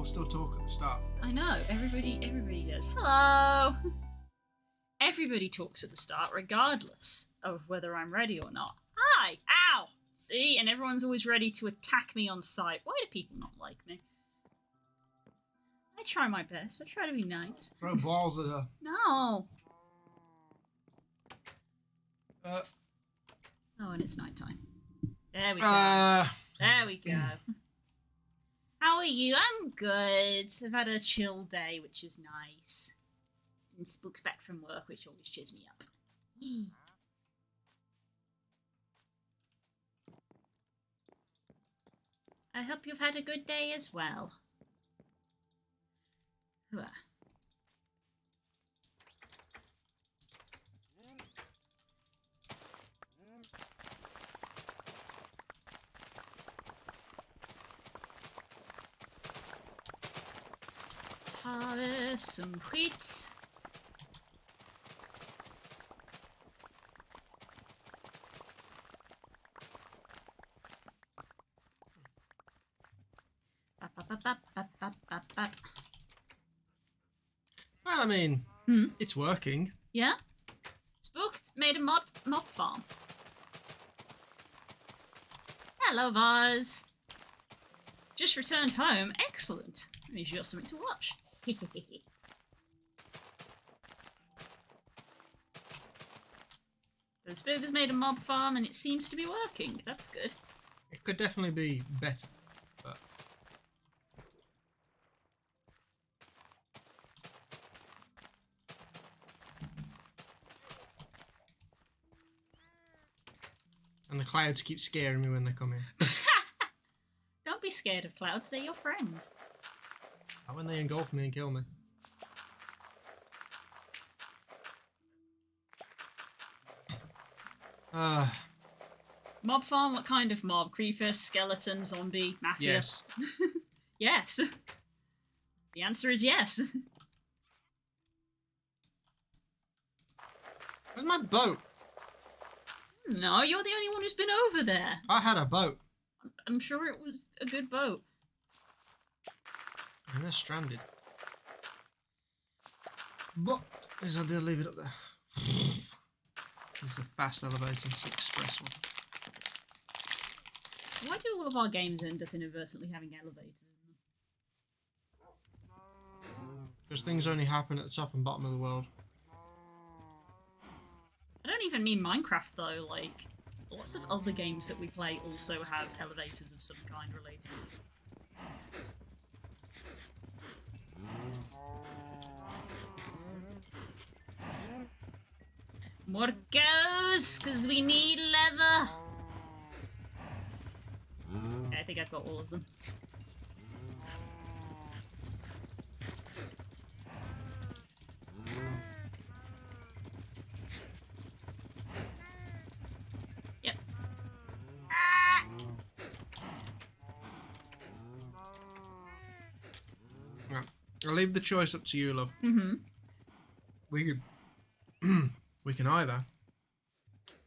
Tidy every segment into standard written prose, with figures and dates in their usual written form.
people still talk at the start. I know, everybody does. Hello! Everybody talks at the start, regardless of whether I'm ready or not. Hi! Ow! See? And everyone's always ready to attack me on sight. Why do people not like me? I try my best. I try to be nice. Throw balls at her. No! Uh, Oh, and it's nighttime. There we go. There we go. How are you? I'm good. I've had a chill day, which is nice. And Spook's back from work, which always cheers me up. I hope you've had a good day as well. Hooah. Let's harvest some wheat. well, I mean, it's working. Yeah? Spook made a mob farm. Hello, Vaz. Just returned home. Excellent. That means you got something to watch. So Spook has made a mob farm and it seems to be working. That's good. It could definitely be better, but... And the clouds keep scaring me when they come in. Don't be scared of clouds, they're your friends. Not when they engulf me and kill me. Mob farm? What kind of mob? Creeper, skeleton, zombie, mafia? Yes. Yes. The answer is yes. Where's my boat? No, you're the only one who's been over there. I had a boat. I'm sure it was a good boat. And they're stranded. But I'll leave it up there. It's a fast elevator, it's an express one. Why do all of our games end up inadvertently having elevators in them? Because things only happen at the top and bottom of the world. I don't even mean Minecraft though, like, lots of other games that we play also have elevators of some kind related to them. More goes, because we need leather. Okay, I think I've got all of them. Yep. Right. I'll leave the choice up to you, love. Mm-hmm. We can either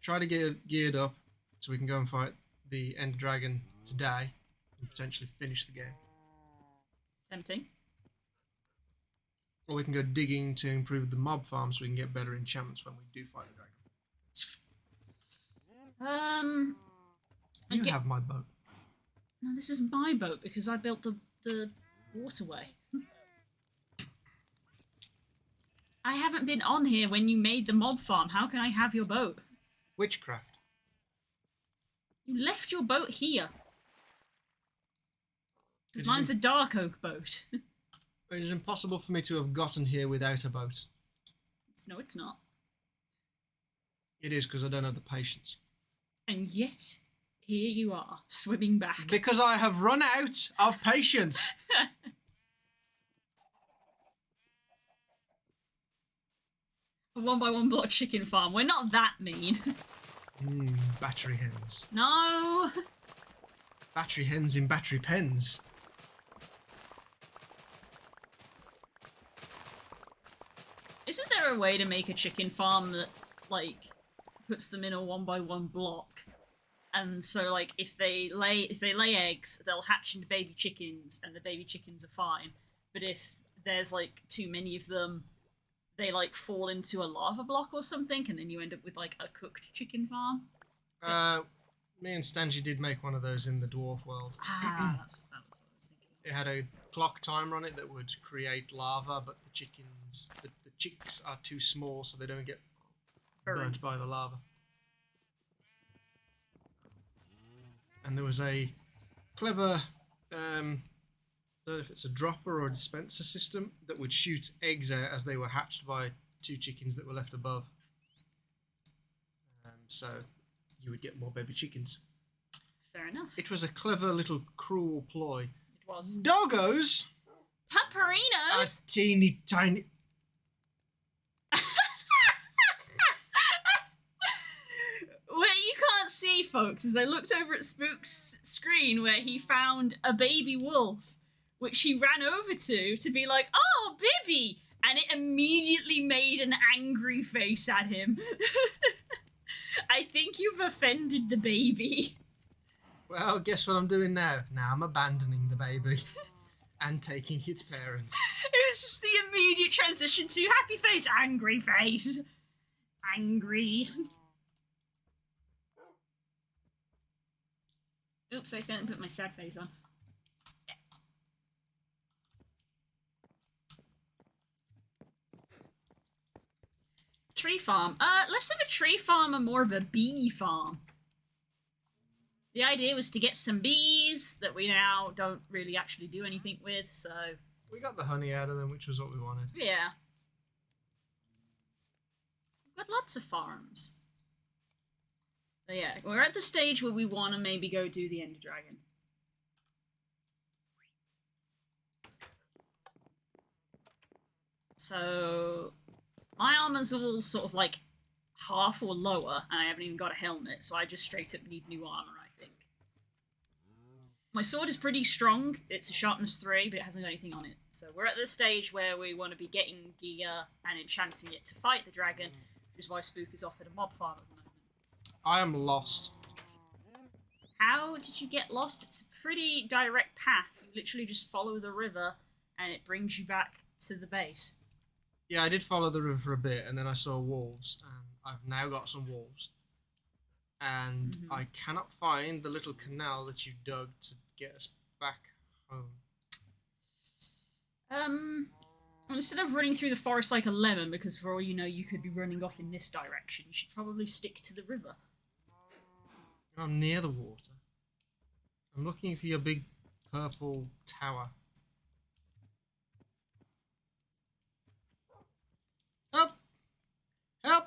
try to get it geared up so we can go and fight the Ender Dragon today and potentially finish the game. Tempting. Or we can go digging to improve the mob farm so we can get better enchantments when we do fight the dragon. You have my boat. No, this is my boat because I built the waterway. I haven't been on here when you made the mob farm. How can I have your boat? Witchcraft. You left your boat here. Mine's a dark oak boat. It is impossible for me to have gotten here without a boat. No, it's not. It is because I don't have the patience. And yet, here you are, swimming back. Because I have run out of patience. A 1x1 block chicken farm. We're not that mean. Battery hens. No. Battery hens in battery pens. Isn't there a way to make a chicken farm that, like, puts them in a 1x1 block And so, like, if they lay eggs, they'll hatch into baby chickens, and the baby chickens are fine. But if there's like too many of them, they like fall into a lava block or something, and then you end up with like a cooked chicken farm. Me and Stanji did make one of those in the dwarf world. That was what I was thinking. It had a clock timer on it that would create lava, but the chicks are too small, so they don't get burnt by the lava. And there was a clever, I don't know if it's a dropper or a dispenser system that would shoot eggs out as they were hatched by 2 chickens that were left above. So you would get more baby chickens. Fair enough. It was a clever little cruel ploy. It was. Doggos Pupperinos are teeny tiny. What you can't see, folks, is I looked over at Spook's screen where he found a baby wolf, which he ran over to be like, "Oh, baby!" And it immediately made an angry face at him. I think you've offended the baby. Well, guess what I'm doing now? Now I'm abandoning the baby and taking its parents. It was just the immediate transition to happy face, angry face. Angry. Oops, I accidentally put my sad face on. Tree farm. Less of a tree farm and more of a bee farm. The idea was to get some bees that we now don't really actually do anything with, so... We got the honey out of them, which was what we wanted. Yeah. We've got lots of farms. But yeah, we're at the stage where we want to maybe go do the Ender Dragon. So... my armor's all sort of like half or lower, and I haven't even got a helmet, so I just straight up need new armor, I think. My sword is pretty strong. It's a sharpness 3, but it hasn't got anything on it. So we're at the stage where we want to be getting gear and enchanting it to fight the dragon, which is why Spook is off at a mob farm at the moment. I am lost. How did you get lost? It's a pretty direct path. You literally just follow the river, and it brings you back to the base. Yeah, I did follow the river for a bit, and then I saw wolves, and I've now got some wolves. And I cannot find the little canal that you dug to get us back home. Well, instead of running through the forest like a lemon, because for all you know, you could be running off in this direction, you should probably stick to the river. I'm near the water. I'm looking for your big purple tower. Help! Help!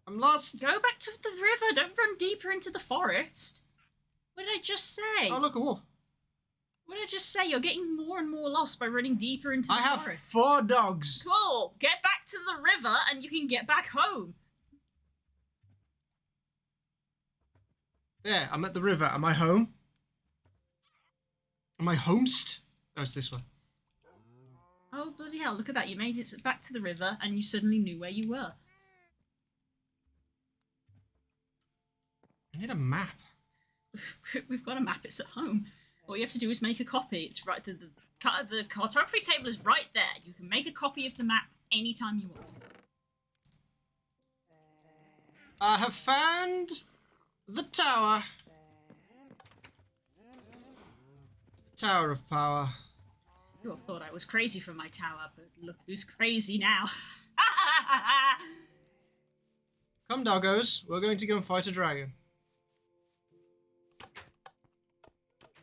I'm lost! Go back to the river, don't run deeper into the forest. What did I just say? Oh, look, a wolf. What did I just say? You're getting more and more lost by running deeper into the forest. I have 4 dogs. Cool. Get back to the river and you can get back home. There, I'm at the river. Am I home? Am I homest? Oh, it's this one. Oh, bloody hell, look at that. You made it back to the river and you suddenly knew where you were. I need a map. We've got a map. It's at home. All you have to do is make a copy. It's right. The cartography table is right there. You can make a copy of the map anytime you want. I have found the tower. The Tower of Power. You all thought I was crazy for my tower, but look who's crazy now. Come, doggos. We're going to go and fight a dragon.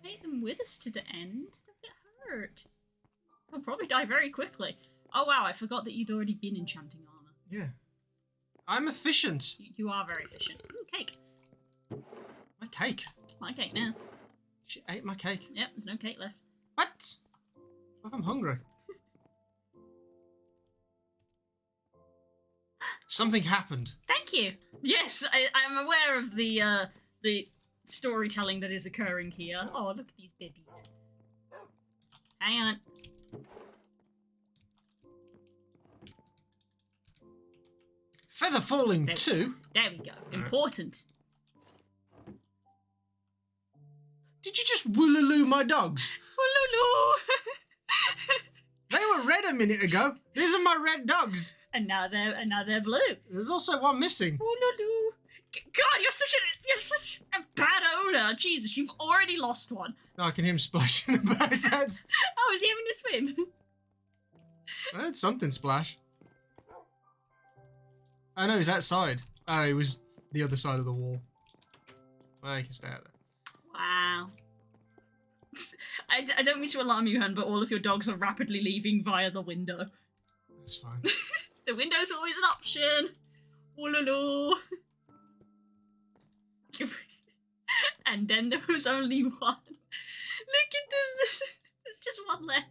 Take them with us to the end. Don't get hurt. They'll probably die very quickly. Oh wow, I forgot that you'd already been enchanting armor. Yeah. I'm efficient. You are very efficient. Ooh, cake. My cake. My cake now. She ate my cake. Yep, there's no cake left. What? Well, I'm hungry. Something happened. Thank you. Yes, I'm aware of the storytelling that is occurring here. Oh, look at these babies. Hang on. Feather falling too. There we go. Important. Did you just woolaloo my dogs? Woolaloo. They were red a minute ago. These are my red dogs. And now they're blue. There's also one missing. Woolaloo. God, you're such a bad owner. Jesus, you've already lost one. Oh, I can hear him splashing about it. Oh, is he having a swim? I heard something splash. Oh no, he's outside. Oh, he was the other side of the wall. Well, he can stay out there. Wow. I don't mean to alarm you, hun, but all of your dogs are rapidly leaving via the window. That's fine. The window's always an option. Woolaloo. And then there was only one. Look at this. There's just one left.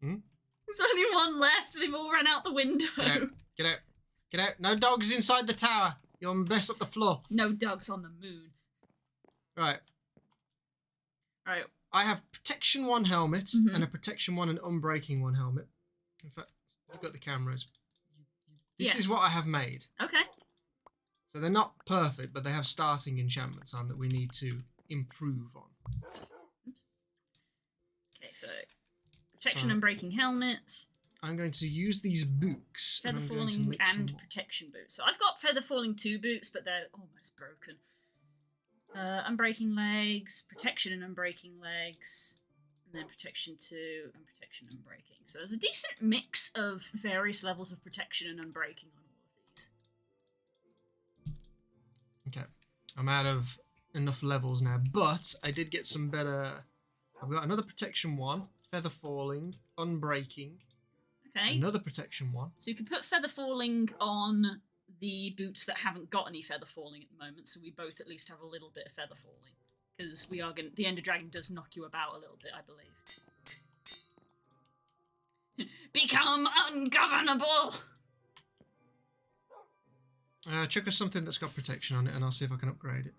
Hmm? There's only one left. They've all run out the window. Get out. Get out. Get out. No dogs inside the tower. You'll mess up the floor. No dogs on the moon. Right. Right. I have Protection 1 helmet and a Protection 1 and Unbreaking 1 helmet. In fact, you've got the cameras. This is what I have made. Okay. So they're not perfect, but they have starting enchantments on that we need to improve on. Oops. Okay, so protection and breaking helmets. I'm going to use these boots. Feather falling and protection boots. So I've got feather falling 2 boots, but they're almost broken. Unbreaking legs, protection and unbreaking legs, and then protection 2 and protection and unbreaking. So there's a decent mix of various levels of protection and unbreaking on all of these. Okay, I'm out of enough levels now, but I did get some better. I've got another protection 1, feather falling, unbreaking. Okay. Another protection 1. So you can put feather falling on the boots that haven't got any feather falling at the moment, so we both at least have a little bit of feather falling. Because we are going the Ender Dragon does knock you about a little bit, I believe. Become ungovernable! Chuck us something that's got protection on it, and I'll see if I can upgrade it.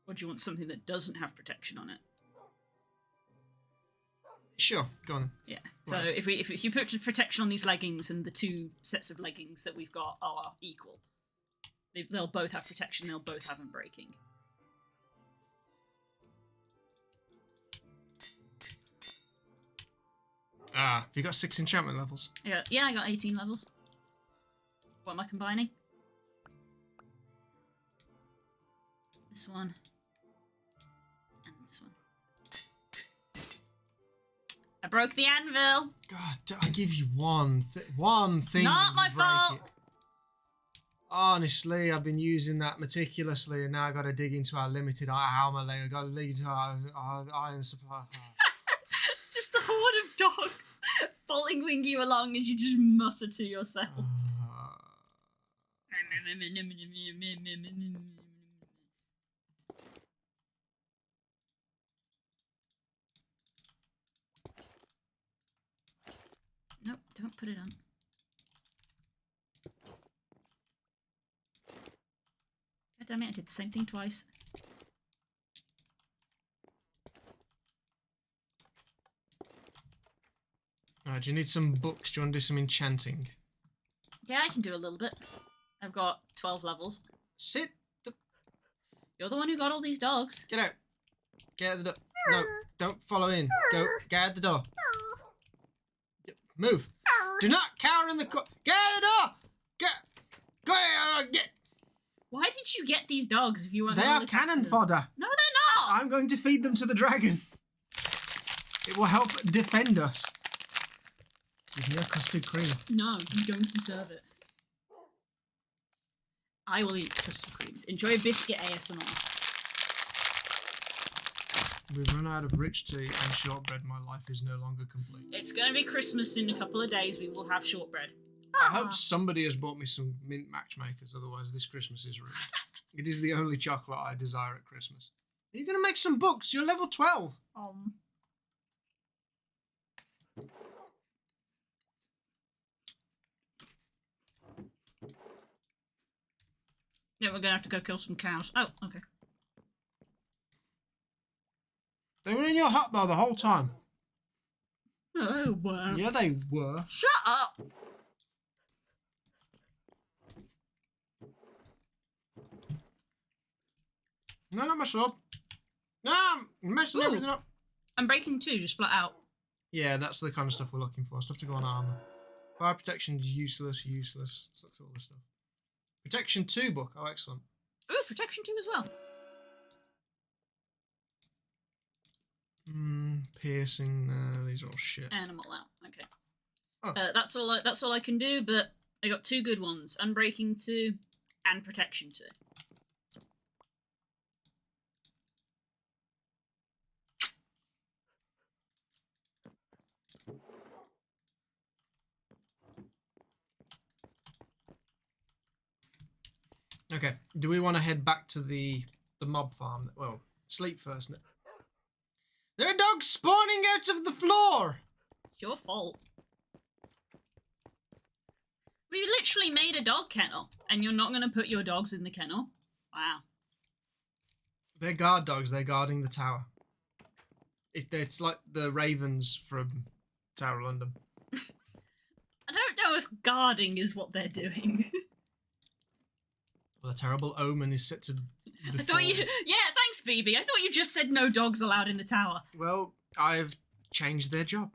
Or do you want something that doesn't have protection on it? Sure, go on. Yeah. So Right. if you put protection on these leggings and the 2 sets of leggings that we've got are equal, they'll both have protection. They'll both have unbreaking. Have you got 6 enchantment levels? Yeah, I got 18 levels. What am I combining? This one. And this one. I broke the anvil! God, I give you one thing. Not my you break fault! it. Honestly, I've been using that meticulously, and now I've got to dig into our limited armor layer. I've got to dig into our iron supply. Just the horde of dogs following you along as you just mutter to yourself. Nope, don't put it on. God damn it, I did the same thing twice. Do you need some books? Do you want to do some enchanting? Yeah, I can do a little bit. I've got 12 levels. Sit. You're the one who got all these dogs. Get out. Get out the door. No, don't follow in. Go. Get out the door. Move. Do not cower in the corner. Get out the door. Get. Why did you get these dogs if you weren't They gonna are look after cannon them? fodder. No, they're not! I'm going to feed them to the dragon. It will help defend us. Give me a custard cream. No, you don't deserve it. I will eat custard creams. Enjoy biscuit ASMR. We've run out of rich tea and shortbread. My life is no longer complete. It's going to be Christmas in a couple of days. We will have shortbread. I hope somebody has bought me some mint matchmakers, otherwise this Christmas is ruined. It is the only chocolate I desire at Christmas. Are you going to make some books? You're level 12. Yeah, we're going to have to go kill some cows. Oh, okay. They were in your hut bar the whole time. Oh, wow. Yeah, they were. Shut up! No, not my sword. No, I'm messing Ooh. everything up. Unbreaking 2, just flat out. Yeah, that's the kind of stuff we're looking for. Stuff to go on armor. Fire protection is useless. Let's look at all this stuff. Protection 2 book. Oh, excellent. Ooh, protection 2 as well. Piercing. These are all shit. Animal out. Okay. Oh. That's all I can do. But I got 2 good ones: Unbreaking 2 and Protection 2. Okay. Do we want to head back to the mob farm? Well, sleep first. There are dogs spawning out of the floor. It's your fault. We literally made a dog kennel, and you're not going to put your dogs in the kennel? Wow. They're guard dogs. They're guarding the tower. It's like the ravens from Tower of London. I don't know if guarding is what they're doing. Well, a terrible omen is set to befall. I thought you... Yeah, thanks, BB. I thought you just said no dogs allowed in the tower. Well, I've changed their job.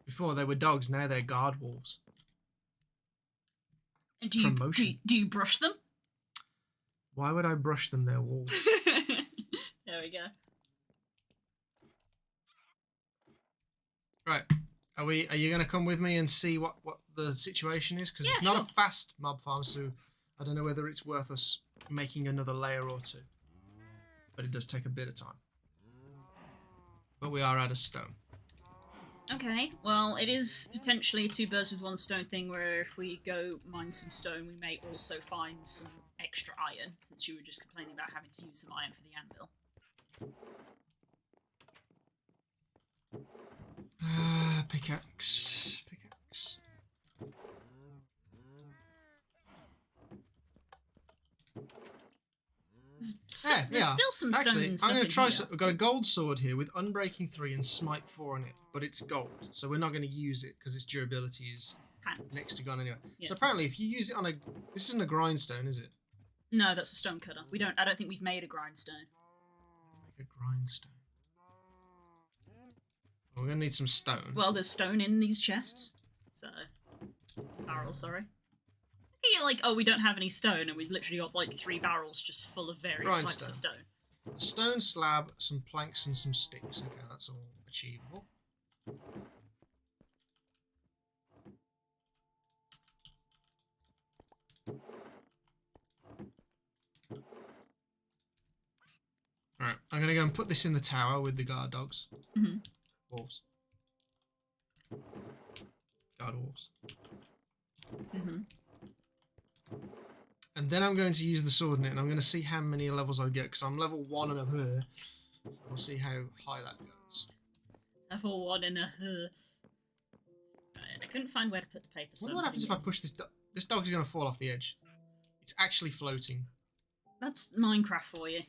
Before they were dogs, now they're guard wolves. And Promotion. do you brush them? Why would I brush them? They're wolves. There we go. Right. Are you going to come with me and see what the situation is? Because it's not a fast mob farm, so I don't know whether it's worth us making another layer or 2. But it does take a bit of time. But we are out of stone. Okay, well, it is potentially a 2 birds with 1 stone thing where if we go mine some stone, we may also find some extra iron, since you were just complaining about having to use some iron for the anvil. Pickaxe. There's still some stone Actually, and stuff I'm going in to try. here. We've got a gold sword here with Unbreaking 3 and Smite 4 on it, but it's gold, so we're not going to use it because its durability is Pants. next to gone anyway. Yeah. So apparently, if you use it on a, this isn't a grindstone, is it? No, that's a stone cutter. I don't think we've made a grindstone. Make a grindstone. Well, we're going to need some stone. Well, there's stone in these chests, so barrels. Sorry. Okay, you're like, oh, we don't have any stone, and we've literally got like 3 barrels just full of various types of stone. A stone slab, some planks, and some sticks. Okay, that's all achievable. Alright, I'm going to go and put this in the tower with the guard dogs. Mm-hmm. Wolves. Guard wolves. Mm-hmm. And then I'm going to use the sword in it, and I'm going to see how many levels I get, because I'm level 1 and a her. So we'll see how high that goes. Level 1 and a huh. I couldn't find where to put the paper. So What happens if I push this dog? This dog's going to fall off the edge. It's actually floating. That's Minecraft for you.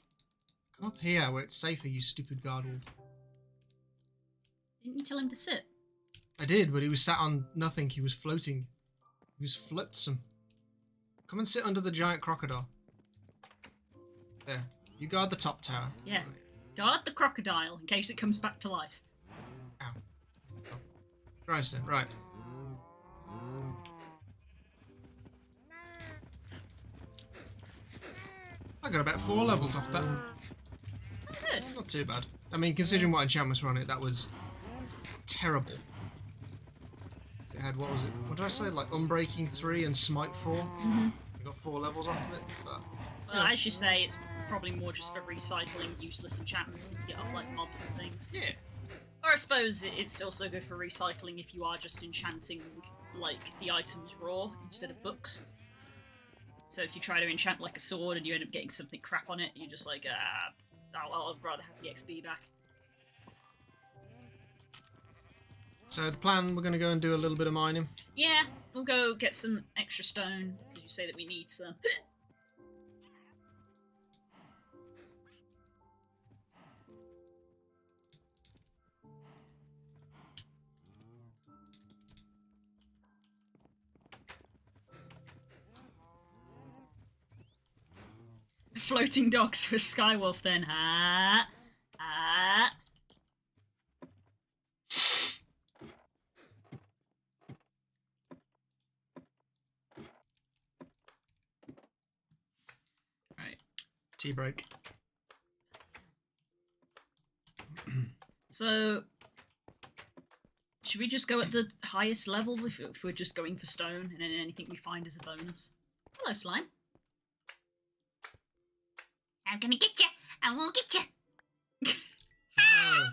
Come up here where it's safer, you stupid guard wolf. Didn't you tell him to sit? I did, but he was sat on nothing. He was floating. He was flotsam. Come and sit under the giant crocodile. There. You guard the top tower. Yeah. Guard the crocodile in case it comes back to life. Ow. Oh. Grindstone, right. I got about 4 levels off that. Oh, good. Not too bad. I mean, considering what enchantments were on it, that was terrible. It had, what was it? What did I say? Like Unbreaking 3 and Smite 4? Mm-hmm. I got 4 levels off of it. But, Well, as you say, it's probably more just for recycling useless enchantments that you get up like mobs and things. yeah. Or I suppose it's also good for recycling if you are just enchanting, like, the items raw instead of books. So if you try to enchant, like, a sword and you end up getting something crap on it, you're just like, I'd rather have the XP back. So the plan, we're going to go and do a little bit of mining. Yeah, we'll go get some extra stone, because you say that we need some. floating dogs to a skywolf then. Ah. Ah. Right. Tea break. So, should we just go at the highest level if we're just going for stone and then anything we find is a bonus? Hello, slime. I'm gonna get you. I won't get you. Oh.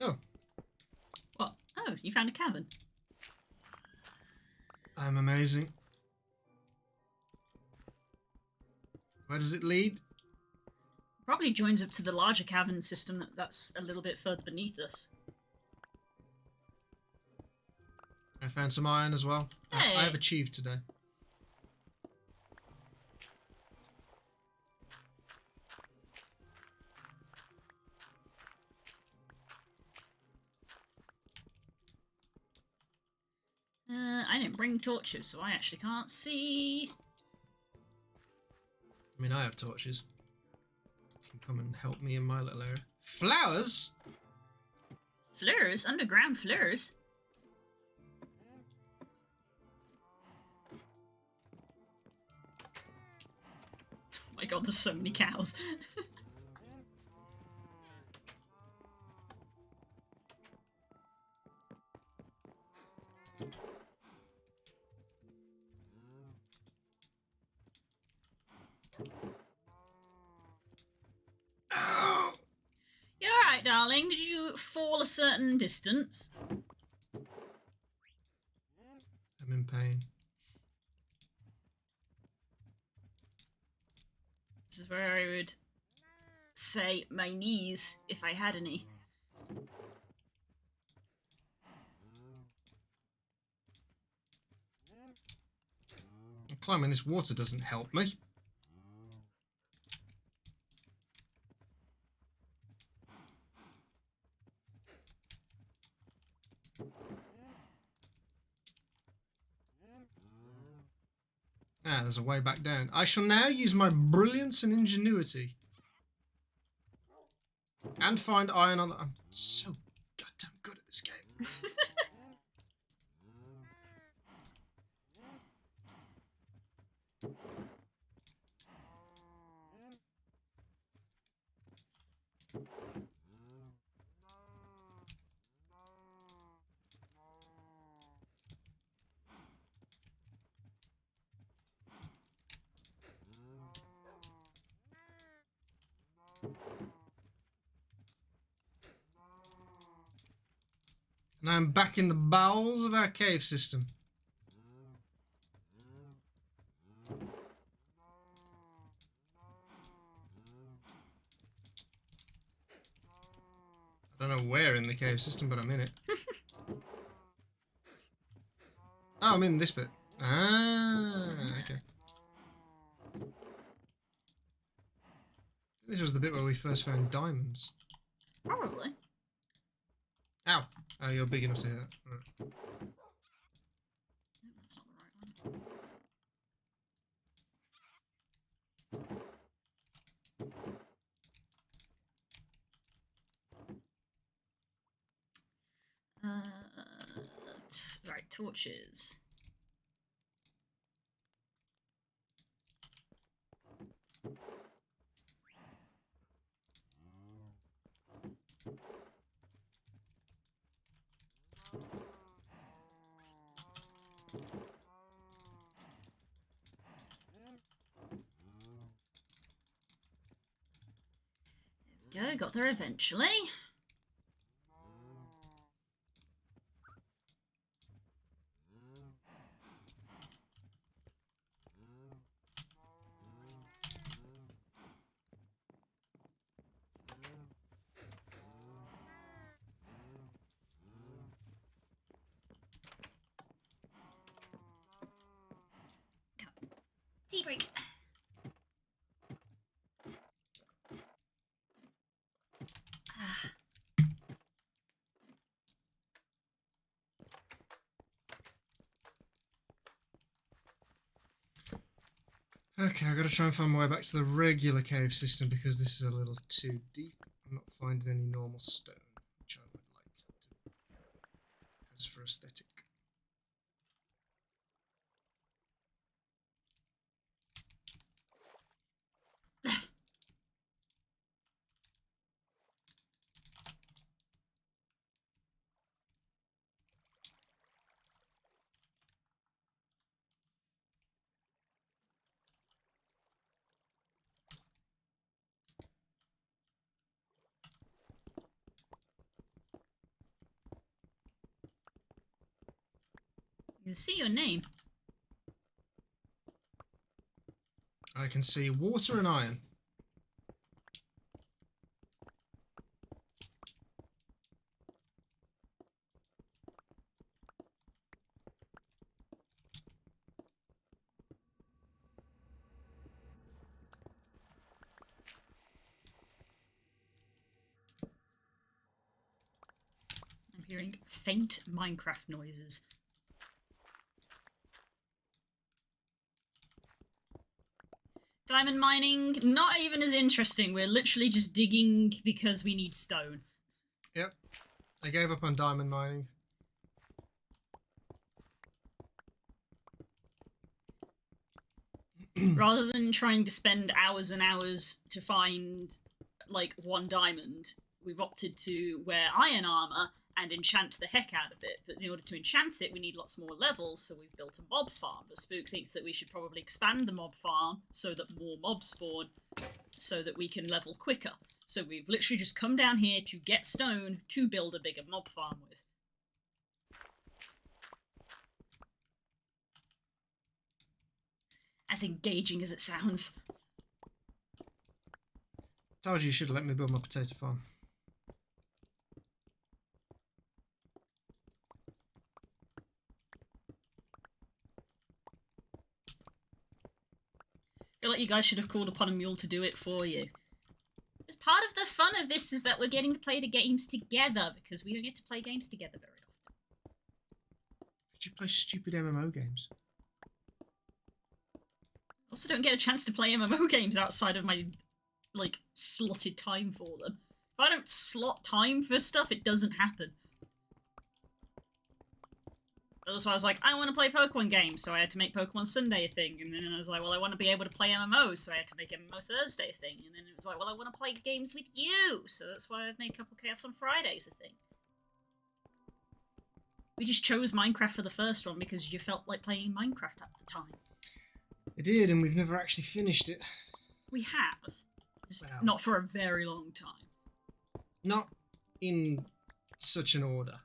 Oh. What? Oh, you found a cavern. I'm amazing. Where does it lead? Probably joins up to the larger cavern system that's a little bit further beneath us. I found some iron as well. Hey. I have achieved today. I didn't bring torches, so I actually can't see. I mean, I have torches. You can come and help me in my little area. Flowers? Fleurs? Underground fleurs? Oh my god, there's so many cows. Oh. You alright, darling? Did you fall a certain distance? I'm in pain. This is where I would say my knees, if I had any. Climbing this water doesn't help me. Ah, there's a way back down. I shall now use my brilliance and ingenuity. And find iron on the... I'm so goddamn good at this game. And I'm back in the bowels of our cave system. I don't know where in the cave system, but I'm in it. Oh, I'm in this bit. Ah, okay. This was the bit where we first found diamonds. Probably. Ow! Oh, you're big enough to hit that. Right. No, that's not the right one. Right, torches. There we go, got there eventually. tea break. Okay, I've got to try and find my way back to the regular cave system because this is a little too deep. I'm not finding any normal stone, which I would like to do. Because for aesthetic. You can see your name. I can see water and iron. I'm hearing faint Minecraft noises. Diamond mining, not even as interesting. We're literally just digging because we need stone. Yep. I gave up on diamond mining. Rather than trying to spend hours and hours to find, like, one diamond, we've opted to wear iron armor and enchant the heck out of it. But in order to enchant it, we need lots more levels, so we've built a mob farm. But Spook thinks that we should probably expand the mob farm so that more mobs spawn, so that we can level quicker. So we've literally just come down here to get stone to build a bigger mob farm with. As engaging as it sounds. Told you you should have let me build my potato farm. I feel like you guys should have called upon a mule to do it for you. As part of the fun of this is that we're getting to play the games together, because we don't get to play games together very often. Could you play stupid MMO games? Also don't get a chance to play MMO games outside of my, like, slotted time for them. If I don't slot time for stuff, it doesn't happen. That's why I was like, I want to play Pokemon games, so I had to make Pokemon Sunday a thing. And then I was like, well, I want to be able to play MMOs, so I had to make MMO Thursday a thing. And then it was like, well, I want to play games with you, so that's why I've made Couple Chaos on Fridays a thing. We just chose Minecraft for the first one because you felt like playing Minecraft at the time. I did, and we've never actually finished it. We have. Just Wow. not for a very long time. Not in such an order.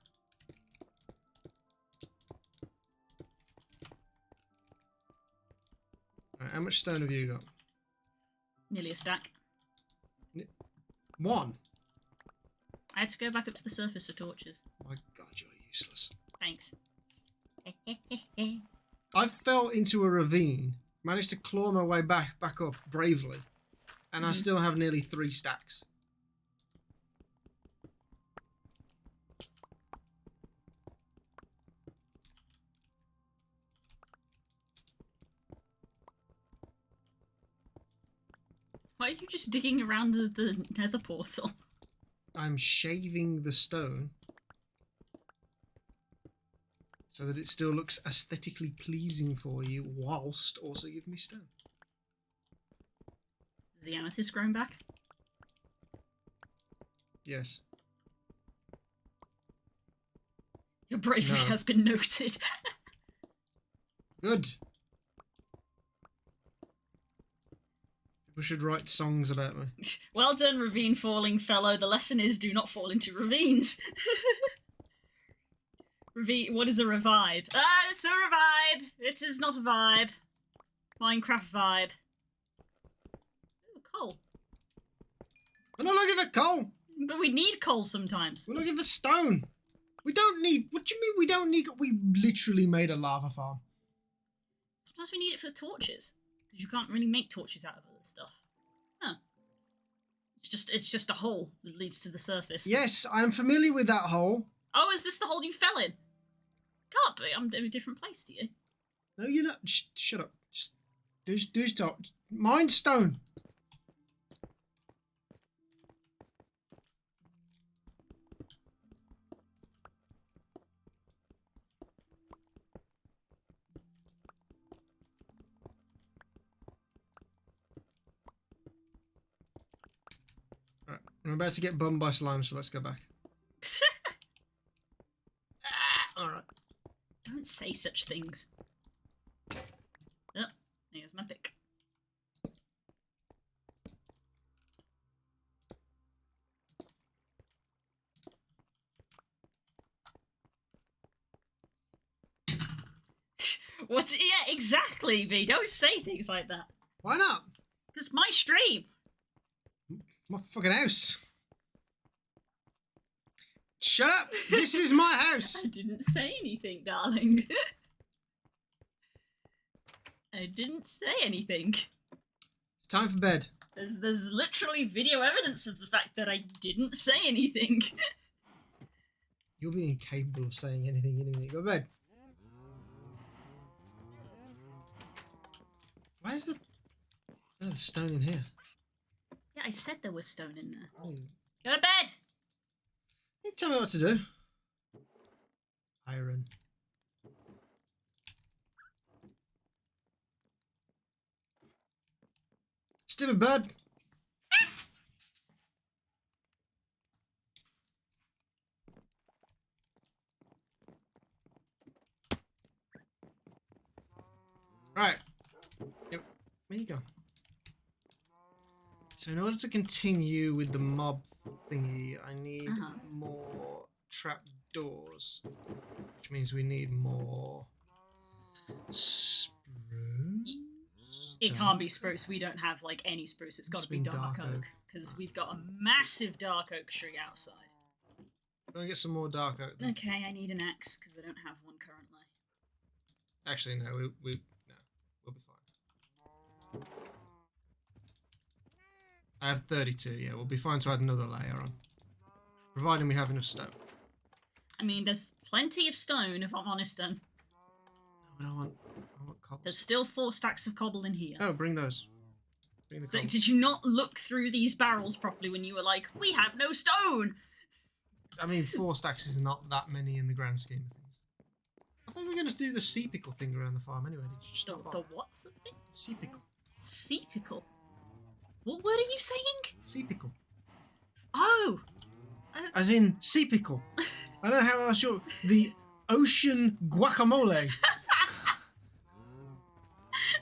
Right, how much stone have you got? Nearly a stack. One. I had to go back up to the surface for torches. My God, you're useless. Thanks. I fell into a ravine, managed to claw my way back up bravely, and I still have nearly 3 stacks. Why are you just digging around the nether portal? I'm shaving the stone so that it still looks aesthetically pleasing for you, whilst also giving me stone. Is the amethyst grown back? Yes. Your bravery has been noted. Good. People should write songs about me. Well done, ravine falling fellow. The lesson is do not fall into ravines. What is a revive? Ah, it's a revive! It is not a vibe. Minecraft vibe. Ooh, coal. We're not looking for coal! But we need coal sometimes. We're looking for stone! We don't need... What do you mean we don't need... We literally made a lava farm. Sometimes we need it for torches. Because you can't really make torches out of other stuff. Huh. It's just a hole that leads to the surface. Yes, I am familiar with that hole. Oh, is this the hole you fell in? Can't be. I'm in a different place to you. No, you're not. Shut up. Just do stop. Mind stone. Right, I'm about to get bummed by slime, so let's go back. All right. Don't say such things. Oh, here's my pick. What? Yeah, exactly, V. Don't say things like that. Why not? Because my stream. My fucking house. Shut up! This is my house! I didn't say anything, darling. I didn't say anything. It's time for bed. There's literally video evidence of the fact that I didn't say anything. You'll be incapable of saying anything anyway. Go to bed. Why is the... Oh, there's stone in here. Yeah, I said there was stone in there. Oh. Go to bed! You tell me what to do. Iron. Stupid bird. Right. Yep. There you go. So in order to continue with the mob thingy, I need more trap doors, which means we need more spruce. It can't be spruce. We don't have like any spruce. It's got to be dark oak because we've got a massive dark oak tree outside. Can I get some more dark oak? Then? Okay, I need an axe because I don't have one currently. Actually, no. We'll be fine. I have 32. Yeah, we'll be fine to add another layer on, providing we have enough stone. I mean, there's plenty of stone, if I'm honest. Then. No, I want cobble. There's still 4 stacks of cobble in here. Oh, bring those. Bring the So, cobble. did you not look through these barrels properly when you were like, we have no stone? I mean, 4 stacks is not that many in the grand scheme of things. I thought we were going to do the sea pickle thing around the farm anyway. Did you just stop The what something? Sea pickle. Sea pickle? What word are you saying? Sea pickle. Oh! As in sea pickle. I don't know how else you're... The ocean guacamole.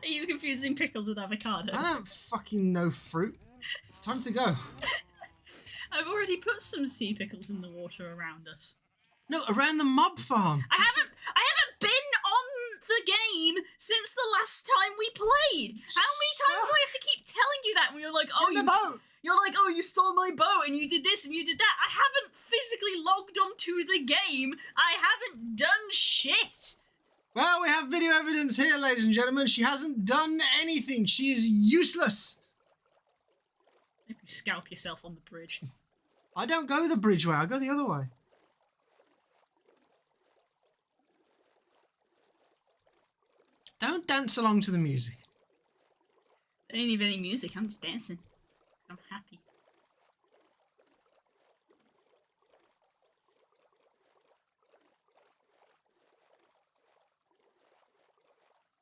Are you confusing pickles with avocados? I don't fucking know fruit. It's time to go. I've already put some sea pickles in the water around us. No, around the mob farm. I haven't been on the game since the last time we played. How many times do I have to keep telling you that when you're like, oh, you're like, oh, you stole my boat and you did this and you did that. I haven't physically logged onto the game. I haven't done shit. Well, we have video evidence here, ladies and gentlemen. She hasn't done anything. She is useless. Maybe you scalp yourself on the bridge. I don't go the bridge way. I go the other way. Don't dance along to the music. There ain't even any music. I'm just dancing. 'Cause I'm happy.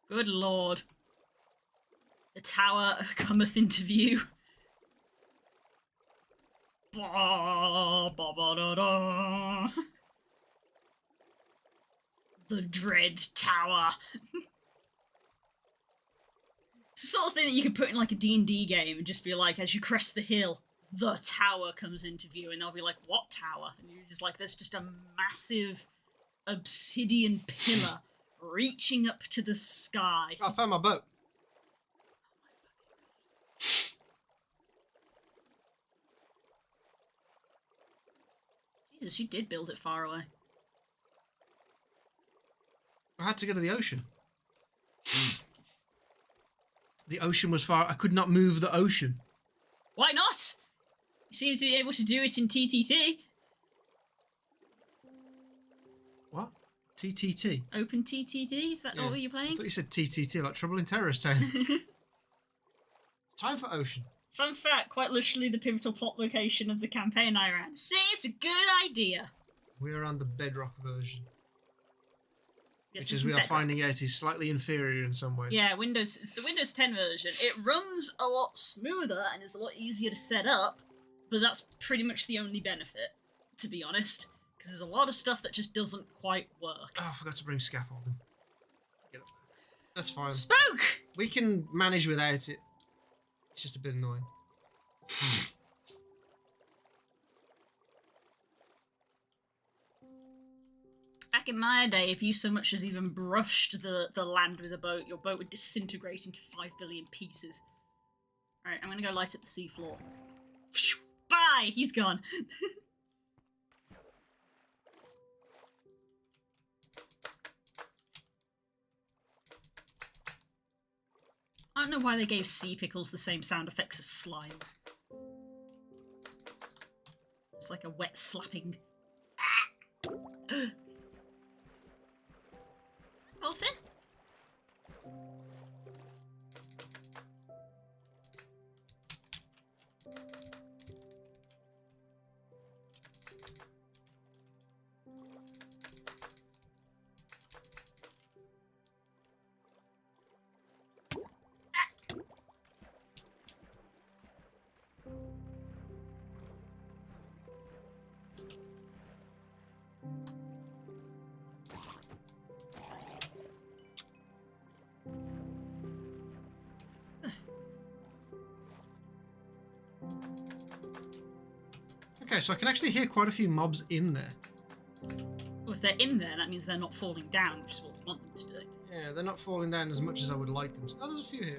Good lord. The tower cometh into view. Ba, ba, ba, da, da. The Dread Tower. It's the sort of thing that you could put in like a D&D game and just be like, as you crest the hill, the tower comes into view, and they'll be like, what tower? And you're just like, there's just a massive obsidian pillar reaching up to the sky. I found my boat. Jesus, you did build it far away. I had to go to the ocean. The ocean was far. I could not move the ocean. Why not? You seem to be able to do it in TTT. What? TTT? Open TTT? Is that what you're I playing? thought you said TTT, like Trouble in Terrorist Town. Time for ocean. Fun fact, quite literally the pivotal plot location of the campaign I ran. See, it's a good idea. We are on the Bedrock version. Yes, which is we are finding out is slightly inferior in some ways. Yeah, it's the Windows 10 version. It runs a lot smoother and is a lot easier to set up, but that's pretty much the only benefit, to be honest. Because there's a lot of stuff that just doesn't quite work. Oh, I forgot to bring scaffolding. Get up there. That's fine. Spook! We can manage without it. It's just a bit annoying. Back in my day, if you so much as even brushed the land with a boat, your boat would disintegrate into 5 billion pieces. Alright, I'm gonna go light up the seafloor. Bye! He's gone. I don't know why they gave sea pickles the same sound effects as slimes. It's like a wet slapping. Dolphin? Okay, so I can actually hear quite a few mobs in there. Well, if they're in there, that means they're not falling down, which is what we want them to do. Yeah, they're not falling down as much as I would like them to. Oh, there's a few here.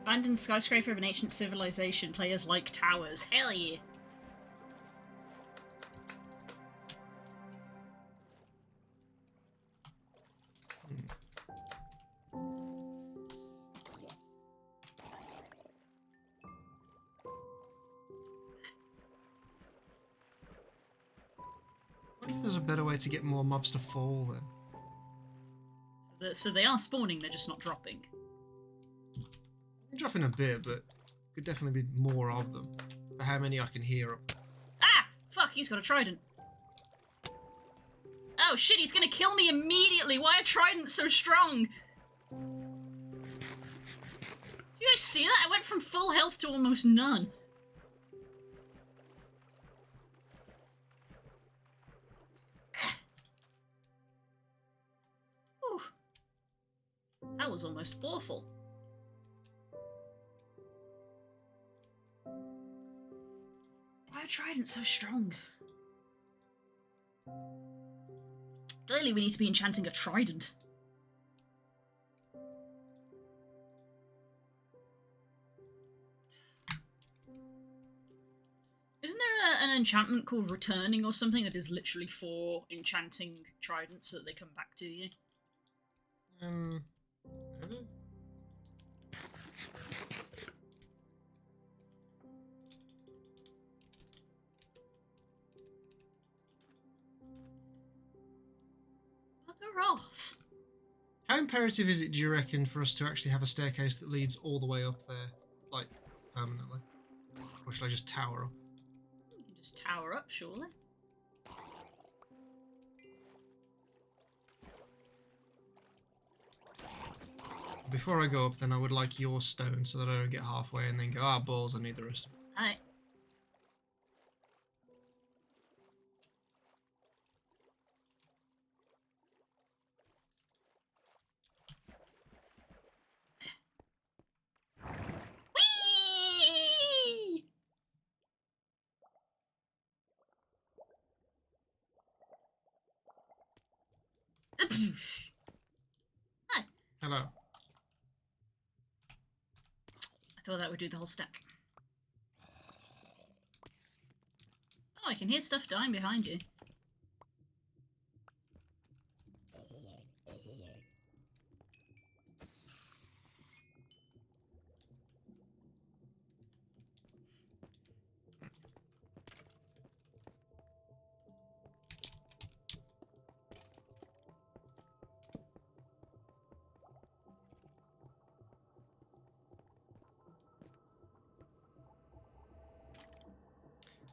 Abandoned skyscraper of an ancient civilization. Players like towers. Hell yeah. What if there's a better way to get more mobs to fall then? So they are spawning, they're just not dropping. I'm dropping a bit, but could definitely be more of them. For how many I can hear up. Ah! Fuck, he's got a trident. Oh shit, he's gonna kill me immediately! Why are tridents so strong? Did you guys see that? I went from full health to almost none. Whew. That was almost awful. Why are tridents so strong? Clearly we need to be enchanting a trident. Isn't there an enchantment called Returning or something that is literally for enchanting tridents so that they come back to you? Maybe? Bugger off. How imperative is it, do you reckon, for us to actually have a staircase that leads all the way up there, like, permanently? Or should I just tower up? You can just tower up, surely. Before I go up, then I would like your stone so that I don't get halfway and then go, ah, balls, I need the rest of it. Alright. Whee! Hi. Hello. I thought that would do the whole stack. I can hear stuff dying behind you.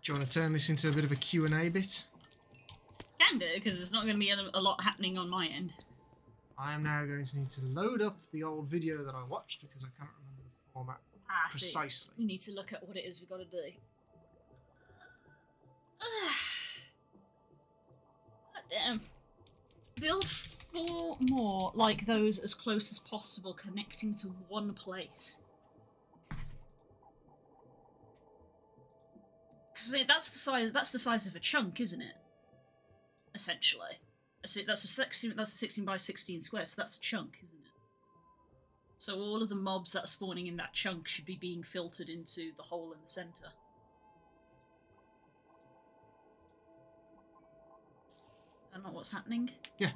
Do you want to turn this into a bit of a Q&A bit? Can do, because there's not going to be a lot happening on my end. I am now going to need to load up the old video that I watched because I can't remember the format precisely. So we need to look at what it is we've got to do. God damn. Build 4 more like those as close as possible, connecting to one place. Because I mean, that's the size of a chunk, isn't it? Essentially, that's a 16 by 16 square, so that's a chunk, isn't it? So all of the mobs that are spawning in that chunk should be being filtered into the hole in the center. Is that not what's happening? Yeah.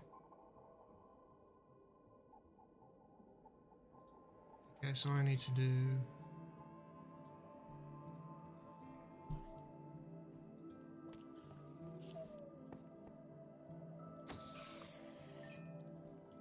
Okay, so I need to do...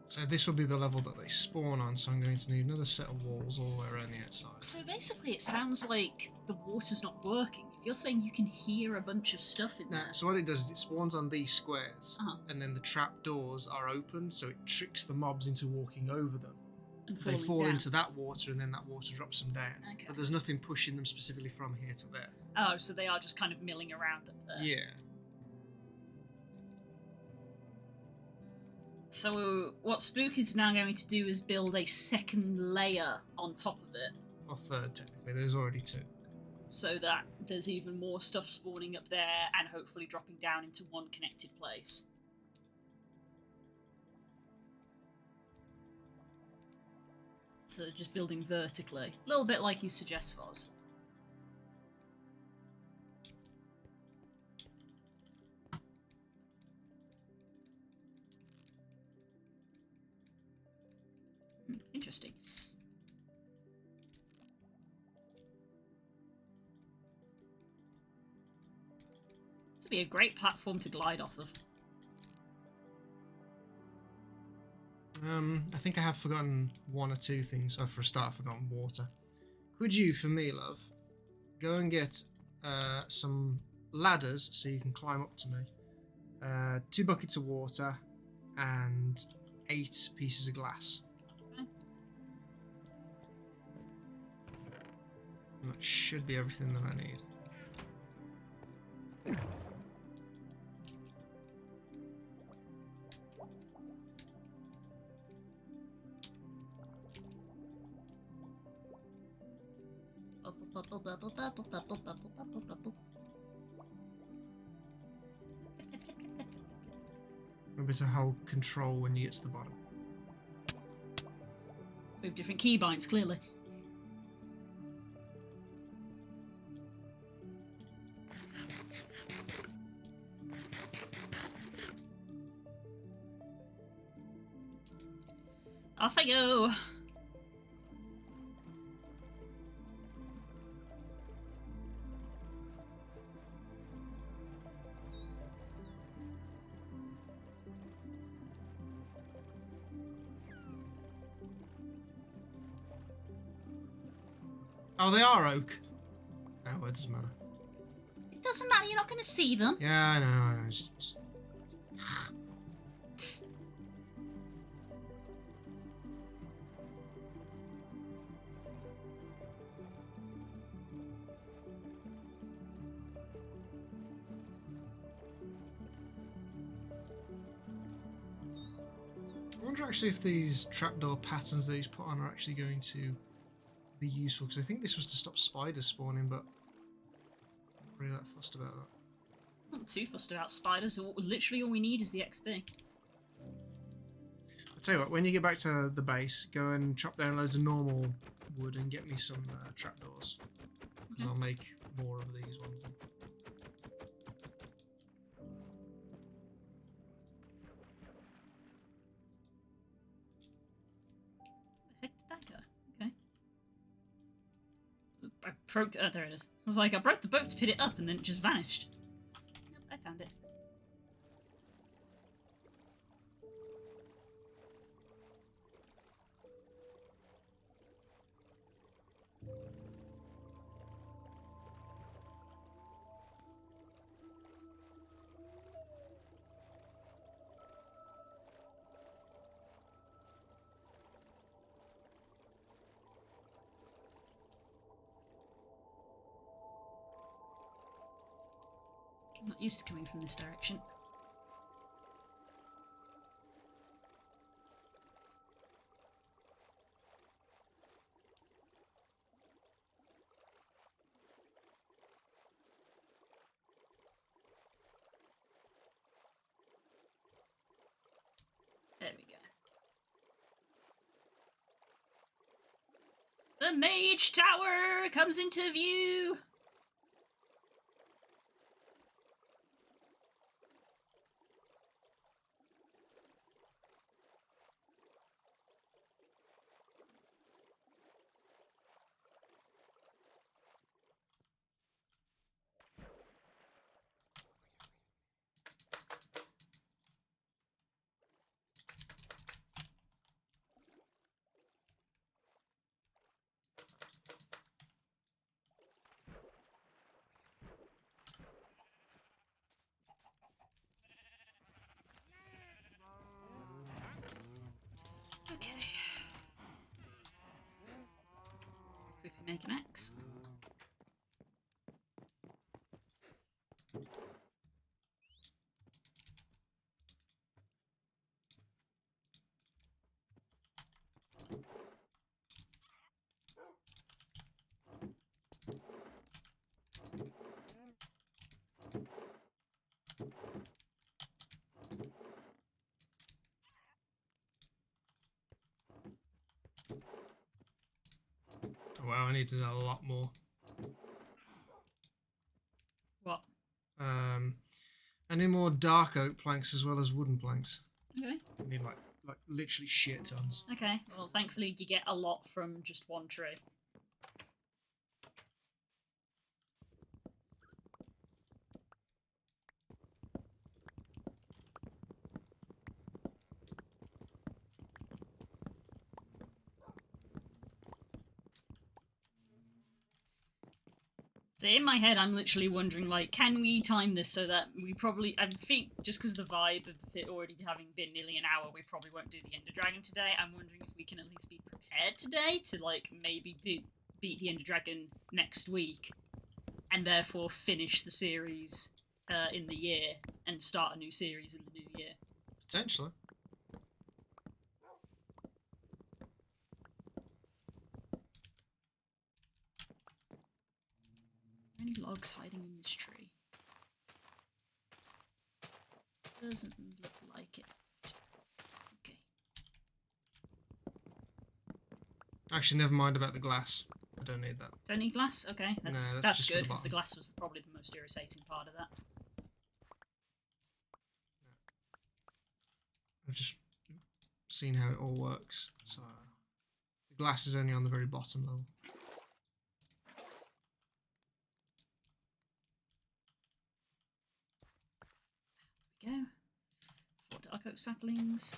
So this will be the level that they spawn on, so I'm going to need another set of walls all the way around the outside. So basically it sounds like the water's not working. If you're saying you can hear a bunch of stuff in there... So what it does is it spawns on these squares, and then the trap doors are open, so it tricks the mobs into walking over them. And they fall down. into that water, and then that water drops them down. Okay. But there's nothing pushing them specifically from here to there. Oh, so they are just kind of milling around up there. Yeah. So what Spook is now going to do is build a second layer on top of it. Or third, technically. There's already 2. So that there's even more stuff spawning up there and hopefully dropping down into one connected place. So just building vertically. A little bit like you suggest, Foz. Interesting. This would be a great platform to glide off of. I think I have forgotten 1 or 2 things. Oh, for a start, I've forgotten water. Could you, for me, love, go and get some ladders so you can climb up to me? 2 buckets of water and 8 pieces of glass. Okay. And that should be everything that I need. Remember to hold control when you get to the bottom. We have different keybinds, clearly. Off I go. Oh, they are oak. Oh, well, it doesn't matter. It doesn't matter, you're not going to see them. Yeah, I know. Just... I wonder actually if these trapdoor patterns that he's put on are actually going to be useful, because I think this was to stop spiders spawning, but I'm not really that fussed about that. Not too fussed about spiders. Literally all we need is the XP. I'll tell you what, when you get back to the base, go and chop down loads of normal wood and get me some trapdoors. Because I'll make more of these ones. broke. Oh, there it is. I was like, I broke the book to put it up, and then it just vanished. Nope, I found it. I'm not used to coming from this direction. There we go. The Mage Tower comes into view! Okay. Quickly make an axe. Wow, I need to know a lot more. What? I need more dark oak planks as well as wooden planks. Okay. I need like literally shit tons. Okay, well thankfully you get a lot from just one tree. So in my head, I'm literally wondering, like, can we time this so that we probably... I think just because the vibe of it already having been nearly an hour, we probably won't do the Ender Dragon today. I'm wondering if we can at least be prepared today to, like, maybe beat the Ender Dragon next week, and therefore finish the series in the year, and start a new series in the new year. Potentially. Any logs hiding in this tree? Doesn't look like it. Okay. Actually, never mind about the glass. I don't need that. Don't need glass? Okay, that's just for good, the because the bottom. glass was probably the most irritating part of that. I've just seen how it all works. So the glass is only on the very bottom level. There we go. 4 dark oak saplings.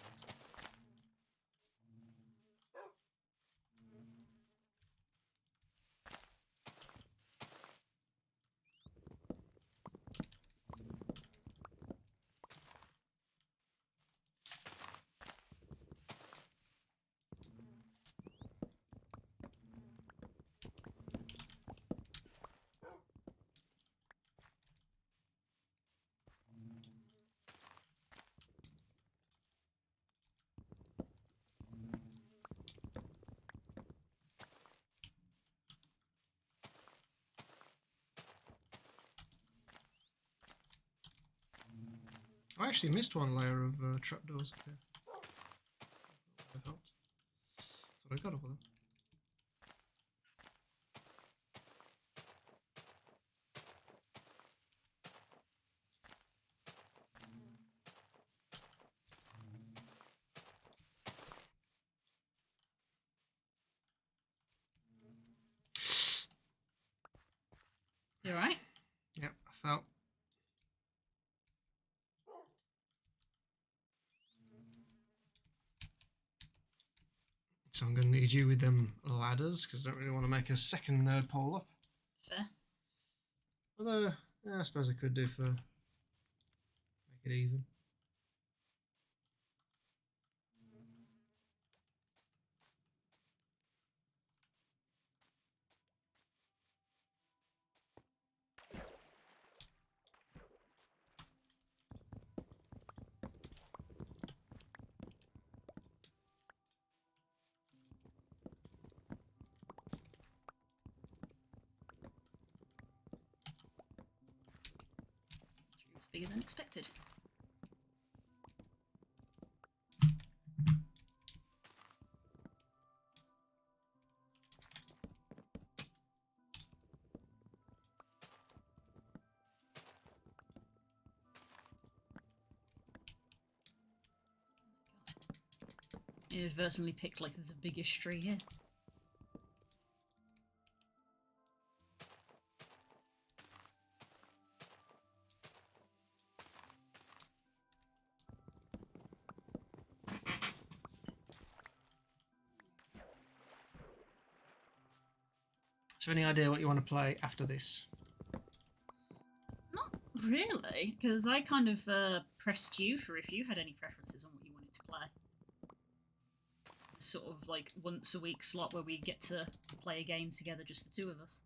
I actually missed one layer of trapdoors up here. That helped. Thought I got all of them. You alright? Yep, I fell. So I'm going to need you with them ladders, because I don't really want to make a second nerd pole up. Fair. Although, yeah, I suppose I could do for... make it even. Bigger than expected. You inadvertently picked like the biggest tree here. So any idea what you want to play after this? Not really, because I kind of pressed you for if you had any preferences on what you wanted to play. Sort of like once a week slot where we get to play a game together, just the two of us.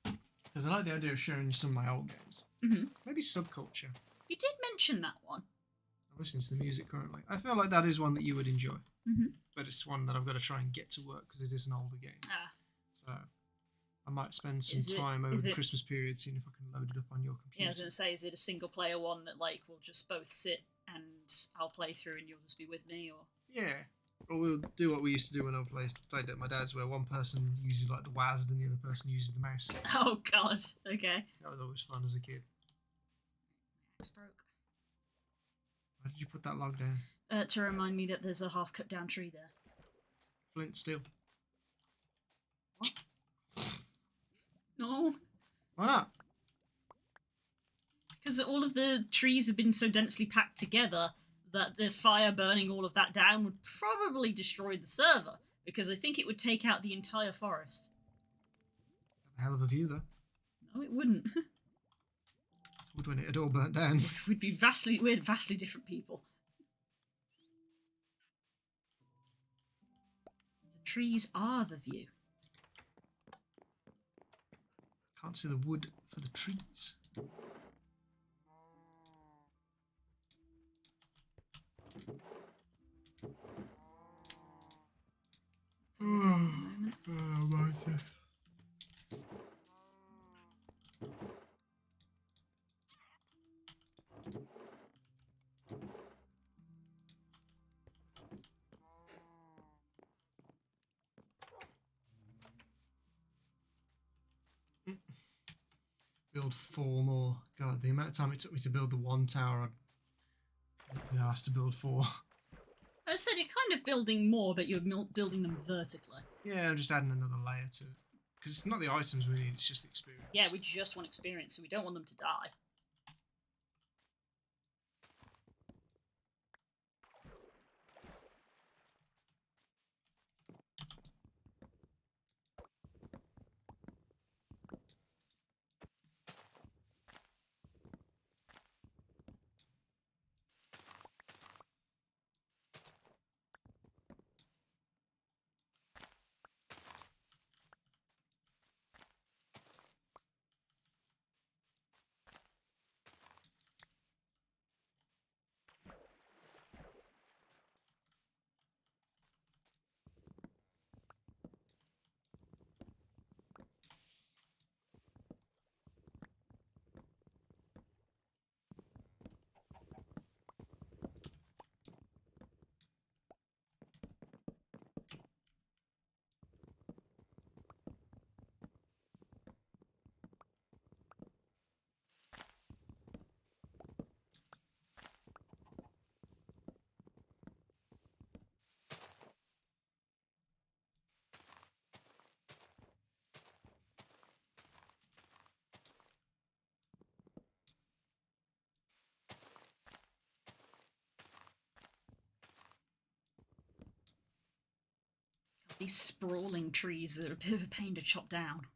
Because I like the idea of showing you some of my old games. Mm-hmm. Maybe Subculture. You did mention that one. I'm listening to the music currently. I feel like that is one that you would enjoy. Mm-hmm. But it's one that I've got to try and get to work because it is an older game. Ah. So I might spend some time over the Christmas period seeing if I can load it up on your computer. Yeah, I was going to say, is it a single player one that like we'll just both sit and I'll play through and you'll just be with me, or? Yeah. Or we'll do what we used to do when I played at my dad's, where one person uses like the WASD and the other person uses the mouse. Oh god, okay. That was always fun as a kid. It's broke. Why did you put that log down? To remind me that there's a half cut down tree there. Flint steel. What? No. Why not? Because all of the trees have been so densely packed together that the fire burning all of that down would probably destroy the server, because I think it would take out the entire forest. A hell of a view, though. No, it wouldn't. Would when it had all burnt down. We're vastly different people. The trees are the view. Can't see the wood for the trees. Build 4 more. God, the amount of time it took me to build the one tower, I'd be asked to build 4. I said you're kind of building more, but you're building them vertically. Yeah, I'm just adding another layer to it. Because it's not the items we need, it's just the experience. Yeah, we just want experience, so we don't want them to die. These sprawling trees are a bit of a pain to chop down.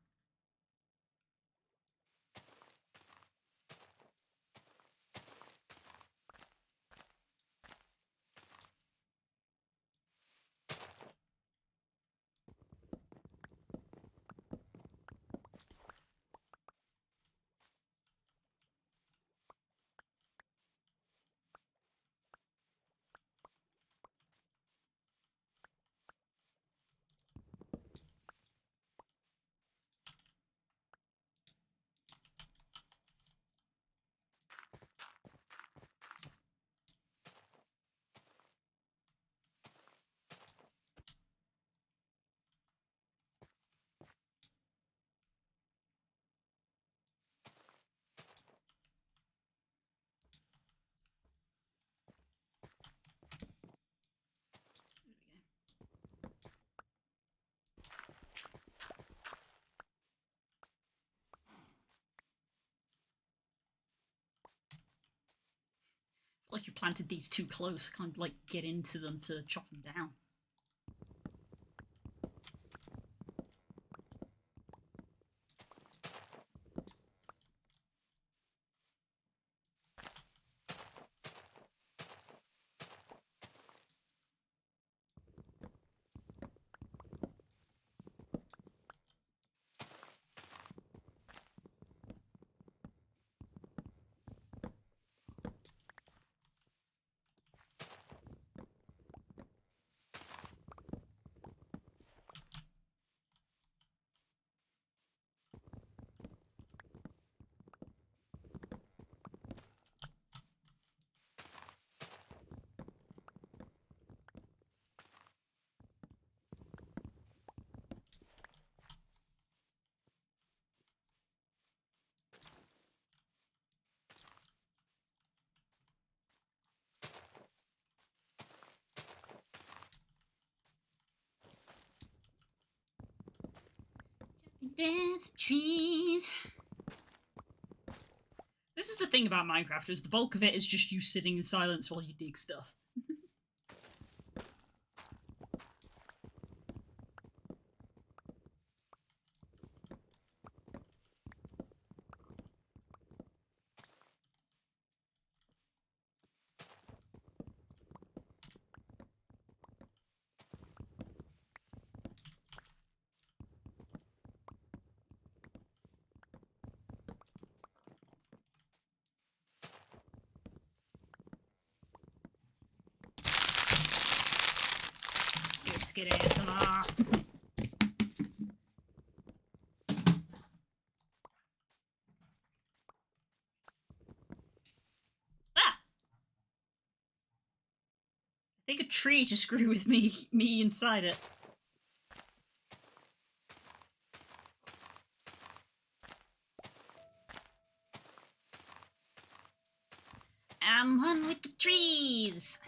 Like you planted these too close, can't like get into them to chop them down. Dance trees. This is the thing about Minecraft, is the bulk of it is just you sitting in silence while you dig stuff. Skid ASMR. Ah! I think a tree just grew with me inside it. I'm one with the trees.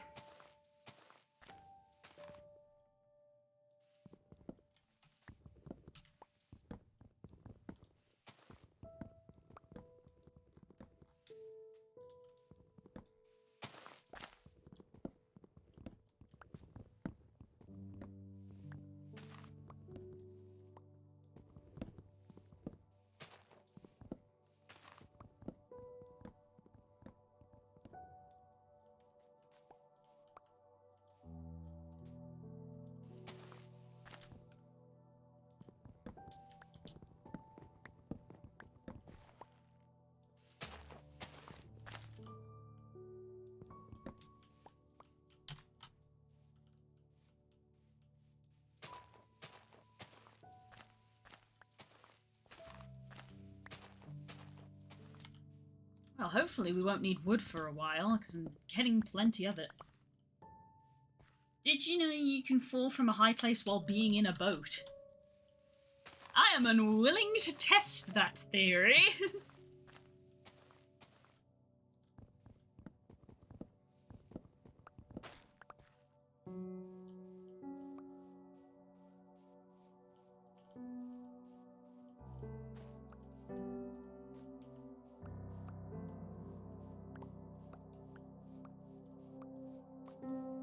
Well, hopefully we won't need wood for a while, because I'm getting plenty of it. Did you know you can fall from a high place while being in a boat? I am unwilling to test that theory.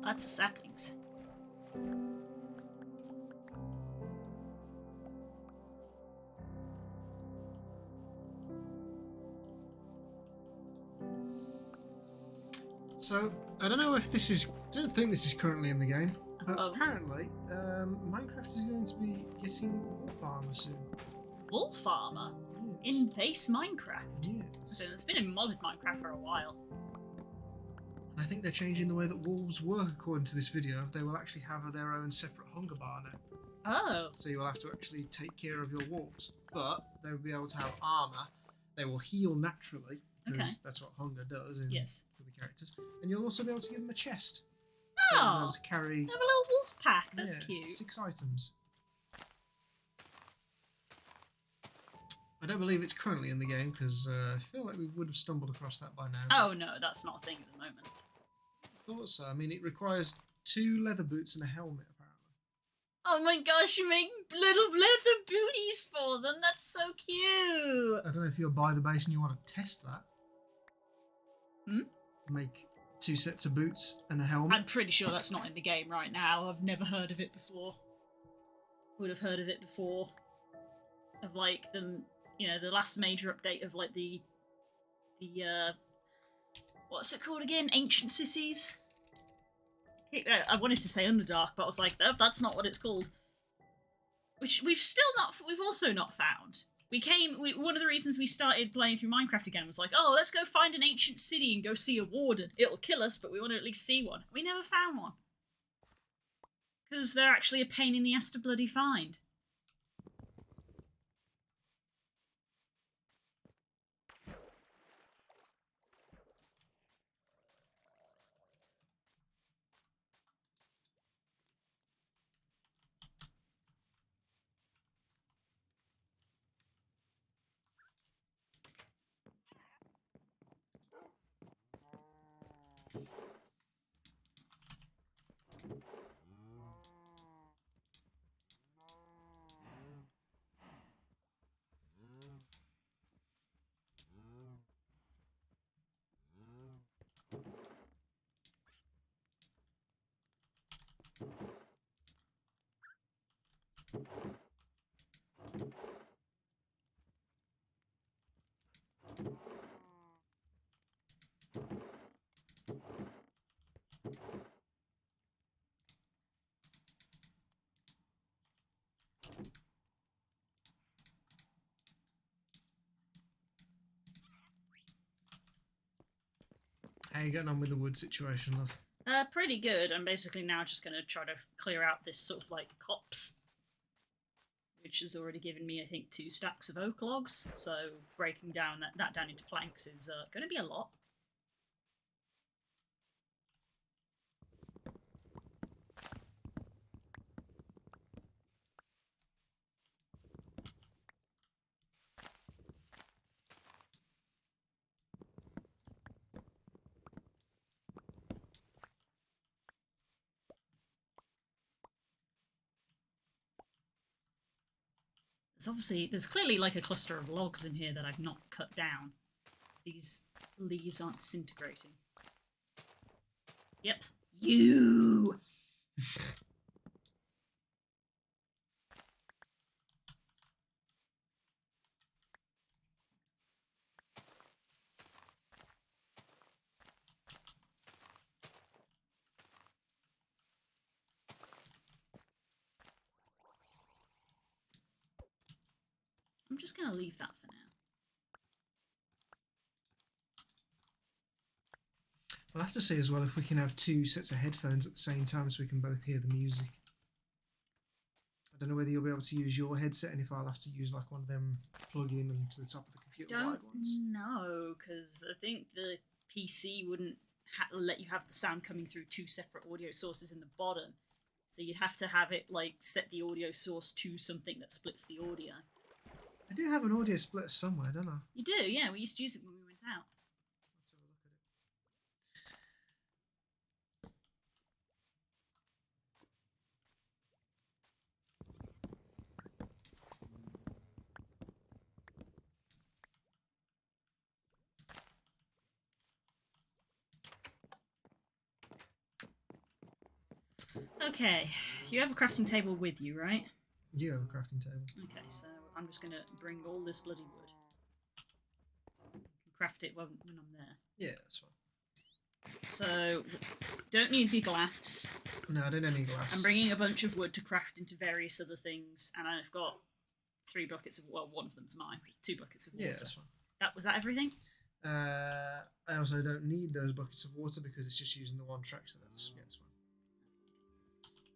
Lots of saplings. So, I don't know if this is... I don't think this is currently in the game. But Oh. apparently, Minecraft is going to be getting wolf armor soon. Wolf armor? Yes. In base Minecraft? Yes. So it's been in modded Minecraft for a while. And I think they're changing the way that wolves work according to this video. They will actually have their own separate hunger bar now. Oh. So you will have to actually take care of your wolves. But they will be able to have armor. They will heal naturally. Because Okay. that's what hunger does Yes. for the characters. And you'll also be able to give them a chest. Oh. So you'll be able to carry... They have a little wolf pack. That's yeah, cute. 6 items. I don't believe it's currently in the game because I feel like we would have stumbled across that by now. Oh no, that's not a thing at the moment. I thought so. I mean, it requires 2 leather boots and a helmet, apparently. Oh my gosh, you make little leather booties for them. That's so cute. I don't know if you're by the base and you want to test that. Hmm? Make 2 sets of boots and a helmet. I'm pretty sure that's not in the game right now. I've never heard of it before. Would have heard of it before. Of like the, you know, the last major update of like the what's it called again? Ancient Cities. I wanted to say Underdark, but I was like, nope, that's not what it's called. Which we've also not found. One of the reasons we started playing through Minecraft again was like, oh, let's go find an ancient city and go see a warden. It'll kill us, but we want to at least see one. We never found one. Because they're actually a pain in the ass to bloody find. How you getting on with the wood situation, love? Pretty good. I'm basically now just going to try to clear out this sort of like copse, which has already given me, I think, 2 stacks of oak logs. So breaking down that down into planks is going to be a lot. There's clearly like a cluster of logs in here that I've not cut down. These leaves aren't disintegrating. Yep. You! I'm just going to leave that for now. We'll have to see as well if we can have 2 sets of headphones at the same time so we can both hear the music. I don't know whether you'll be able to use your headset and if I'll have to use like one of them plug in and to the top of the computer wired ones. No, because I think the PC wouldn't let you have the sound coming through 2 separate audio sources in the bottom. So you'd have to have it like set the audio source to something that splits the audio. I do have an audio splitter somewhere, don't I? You do, yeah. We used to use it when we went out. Let's have a look at it. Okay, you have a crafting table with you, right? You have a crafting table. Okay, so I'm just gonna bring all this bloody wood. You can craft it when I'm there. Yeah, that's fine. So, don't need the glass. No, I don't need glass. I'm bringing a bunch of wood to craft into various other things, and I've got 3 buckets of, well, one of them's mine, 2 buckets of water. Yeah, that's fine. Was that everything? I also don't need those buckets of water because it's just using the one track, so that's fine.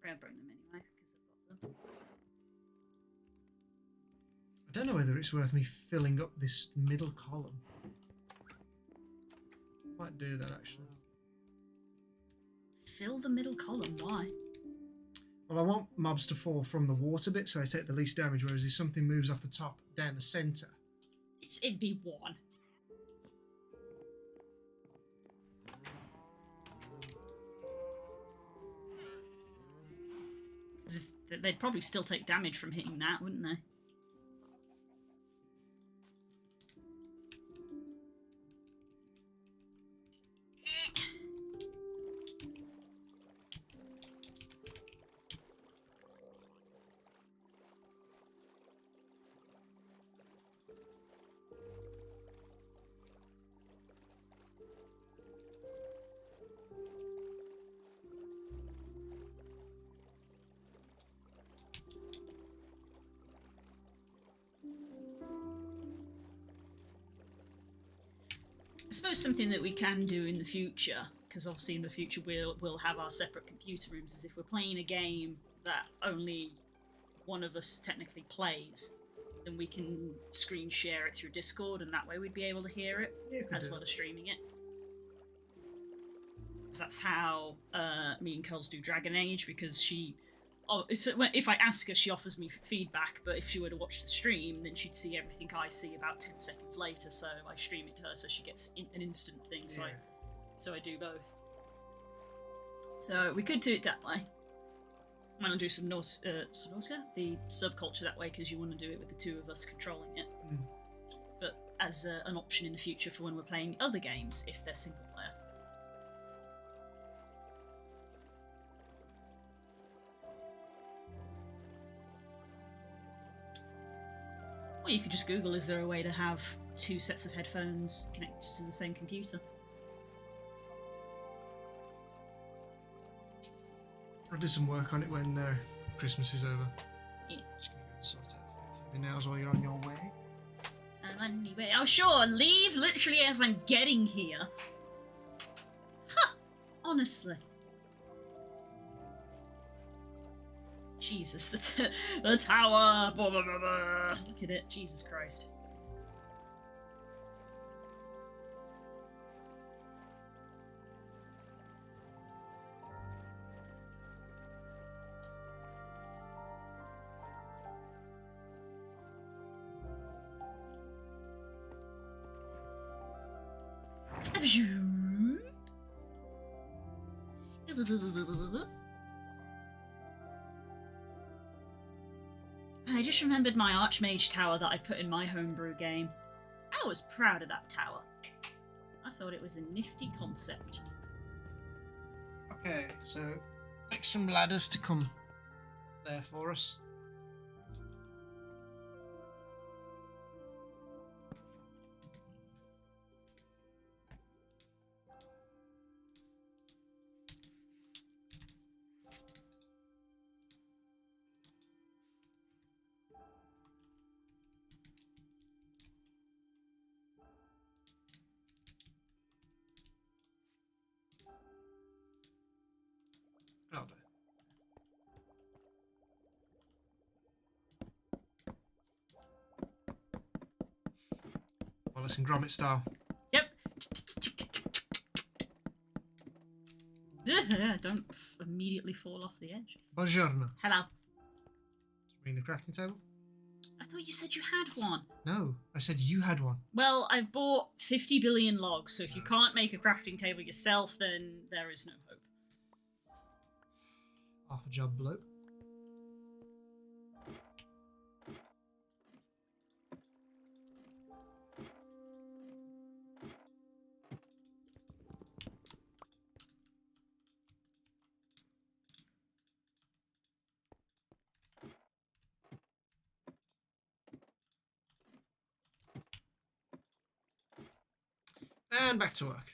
I'll bring them anyway because I've got them. I don't know whether it's worth me filling up this middle column. Might do that actually. Fill the middle column. Why? Well, I want mobs to fall from the water bit, so they take the least damage. Whereas if something moves off the top down the centre, it'd be 1. They'd probably still take damage from hitting that, wouldn't they? I suppose something that we can do in the future, because obviously in the future we'll have our separate computer rooms, is if we're playing a game that only one of us technically plays, then we can screen share it through Discord, and that way we'd be able to hear it as well as streaming it. So that's how me and Curls do Dragon Age, because if I ask her, she offers me feedback, but if she were to watch the stream, then she'd see everything I see about 10 seconds later, so I stream it to her so she gets an instant thing, so I do both. So we could do it that way. I'm going to do some Subnautica, the subculture that way, because you want to do it with the 2 of us controlling it. But as an option in the future for when we're playing other games, if they're single player. Or you could just Google, is there a way to have 2 sets of headphones connected to the same computer? I'll do some work on it when Christmas is over. Yeah. Just gonna go and sort out a few nails while you're on your way. Anyway, oh sure, leave literally as I'm getting here. Huh, honestly. Jesus, the tower! Blah, blah, blah, blah. Look at it, Jesus Christ. I just remembered my Archmage tower that I put in my homebrew game. I was proud of that tower. I thought it was a nifty concept. Okay, so make some ladders to come there for us. Oh, no. Wallace and Gromit style. Yep. Don't immediately fall off the edge. Buongiorno. Hello. Bring the crafting table? I thought you said you had one. No, I said you had one. Well, I've bought 50 billion logs, so if you can't make a crafting table yourself, then there is no hope. Half a job below. And back to work.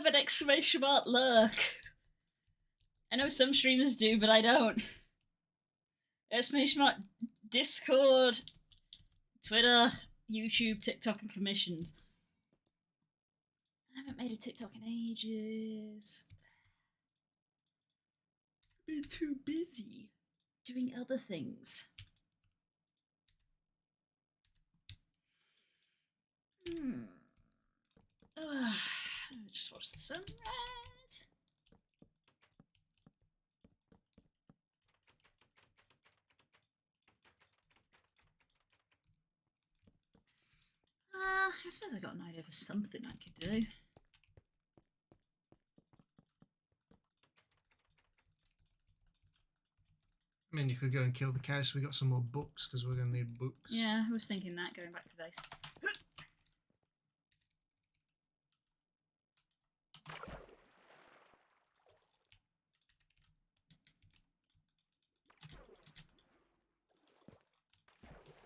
an exclamation mark lurk. I know some streamers do, but I don't. Exclamation mark Discord, Twitter, YouTube, TikTok, and commissions. I haven't made a TikTok in ages. I've been too busy doing other things. Just watch the sunrise. I suppose I got an idea for something I could do. I mean, you could go and kill the cow so we got some more books, because we're going to need books. Yeah, I was thinking that, going back to base.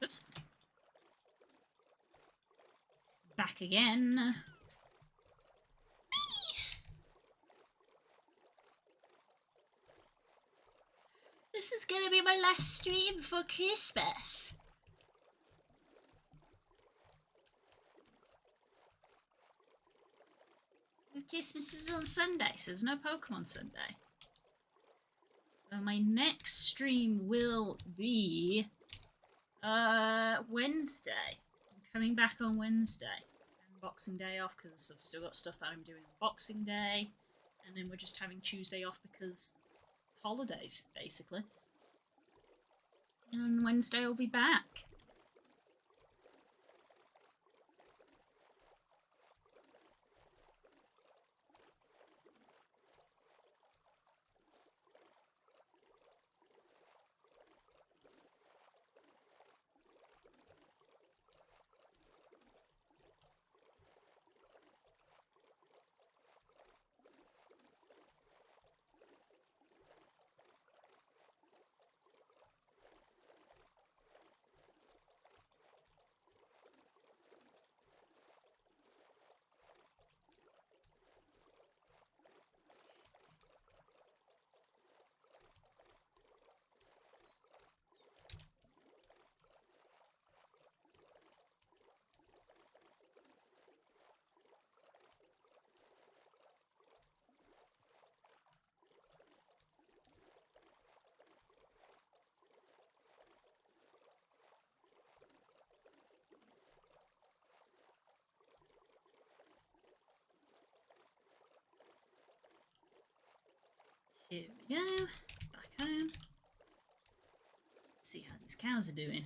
Oops. Back again. This is gonna be my last stream for Christmas. Christmas is on Sunday, so there's no Pokemon Sunday. So my next stream will be Wednesday. I'm coming back on Wednesday. And Boxing Day off because I've still got stuff that I'm doing on Boxing Day. And then we're just having Tuesday off because holidays, basically. And Wednesday I'll be back. Here we go, back home. See how these cows are doing.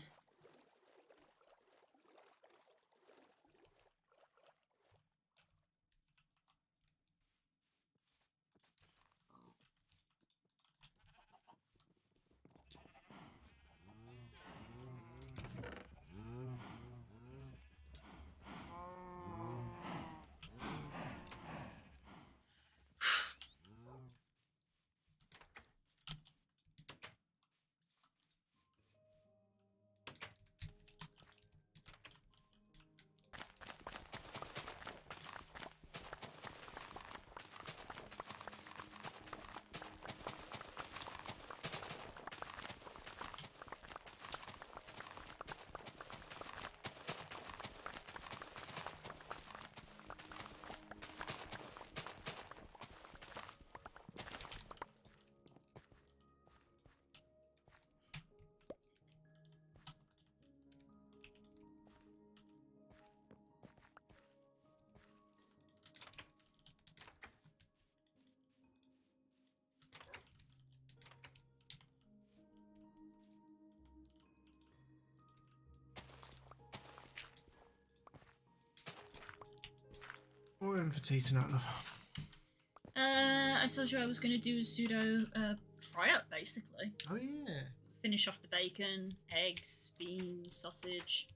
What are we having for tea tonight, love? I told you I was going to do a pseudo fry-up, basically. Oh, yeah. Finish off the bacon, eggs, beans, sausage.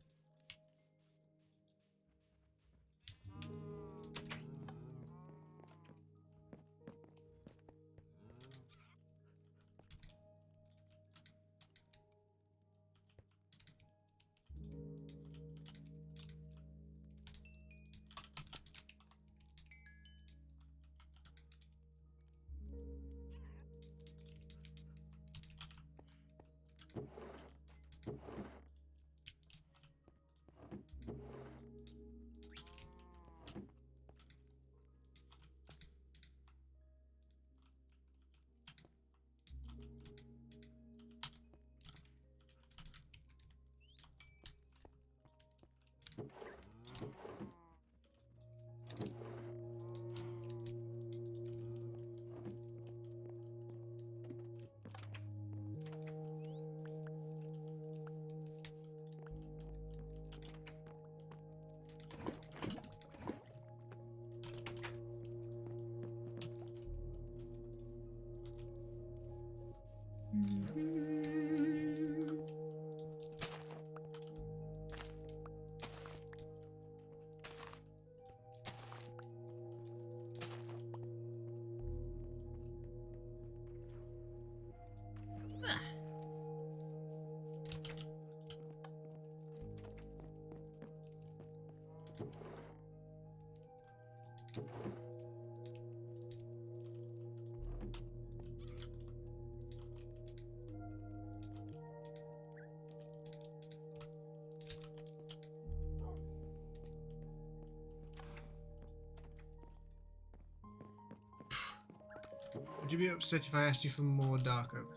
Would you be upset if I asked you for more dark oak?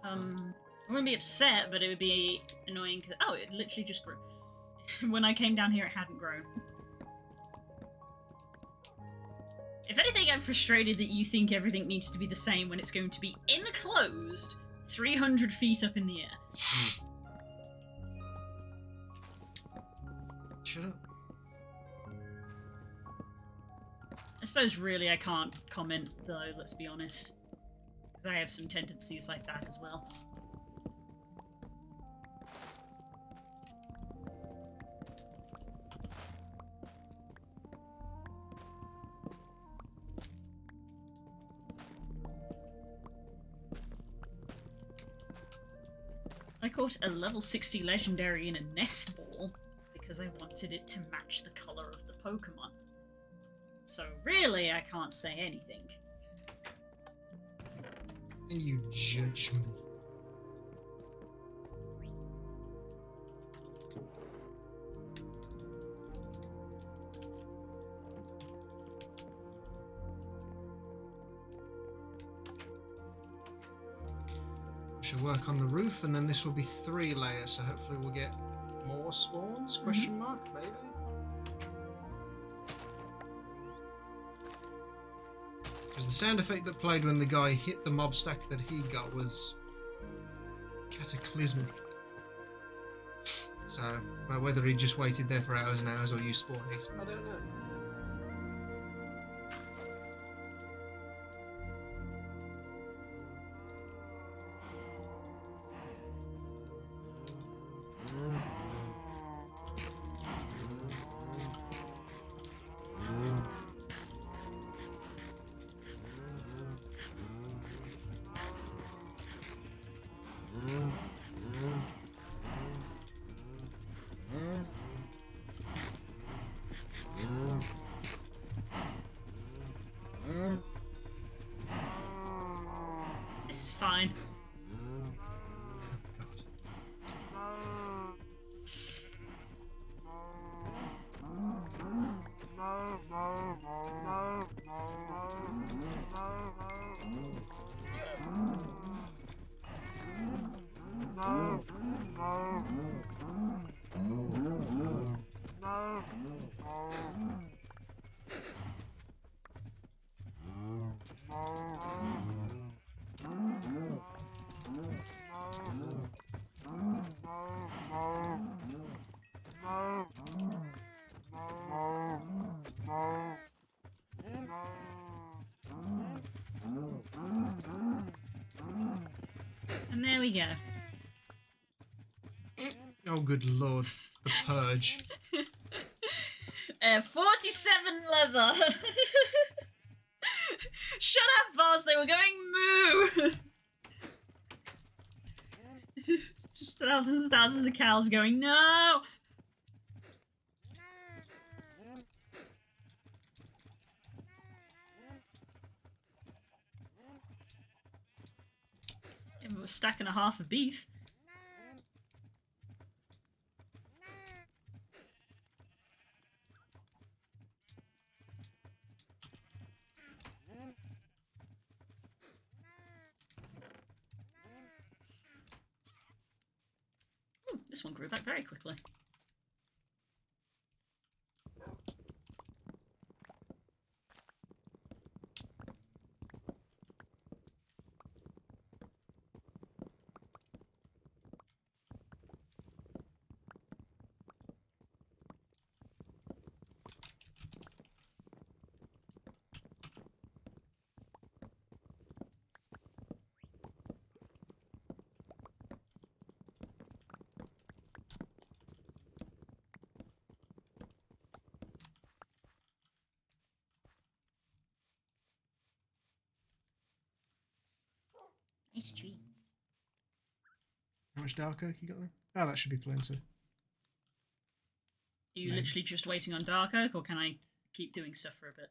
I wouldn't be upset, but it would be annoying because it literally just grew. When I came down here, it hadn't grown. If anything, I'm frustrated that you think everything needs to be the same when it's going to be enclosed 300 feet up in the air. Shut up. I suppose really I can't comment though, let's be honest. Because I have some tendencies like that as well. I caught a level 60 legendary in a nest ball because I wanted it to match the color of the Pokemon. So really, I can't say anything. And you judge me. We should work on the roof, and then this will be 3 layers, so hopefully we'll get more spawns? Question mark, maybe? Because the sound effect that played when the guy hit the mob stack that he got was cataclysmic. So, well, whether he just waited there for hours and hours or used spawn eggs, I don't know. This is fine. And there we go. Oh, good lord. The purge. 47 leather. Shut up, boss. They were going moo. Just thousands and thousands of cows going, no. Yeah, we're stacking a half of beef. Ooh, this one grew back very quickly. Nice tree. How much dark oak you got then? Oh, that should be plenty. Are you Maybe. literally just waiting on dark oak, or can I keep doing stuff for a bit?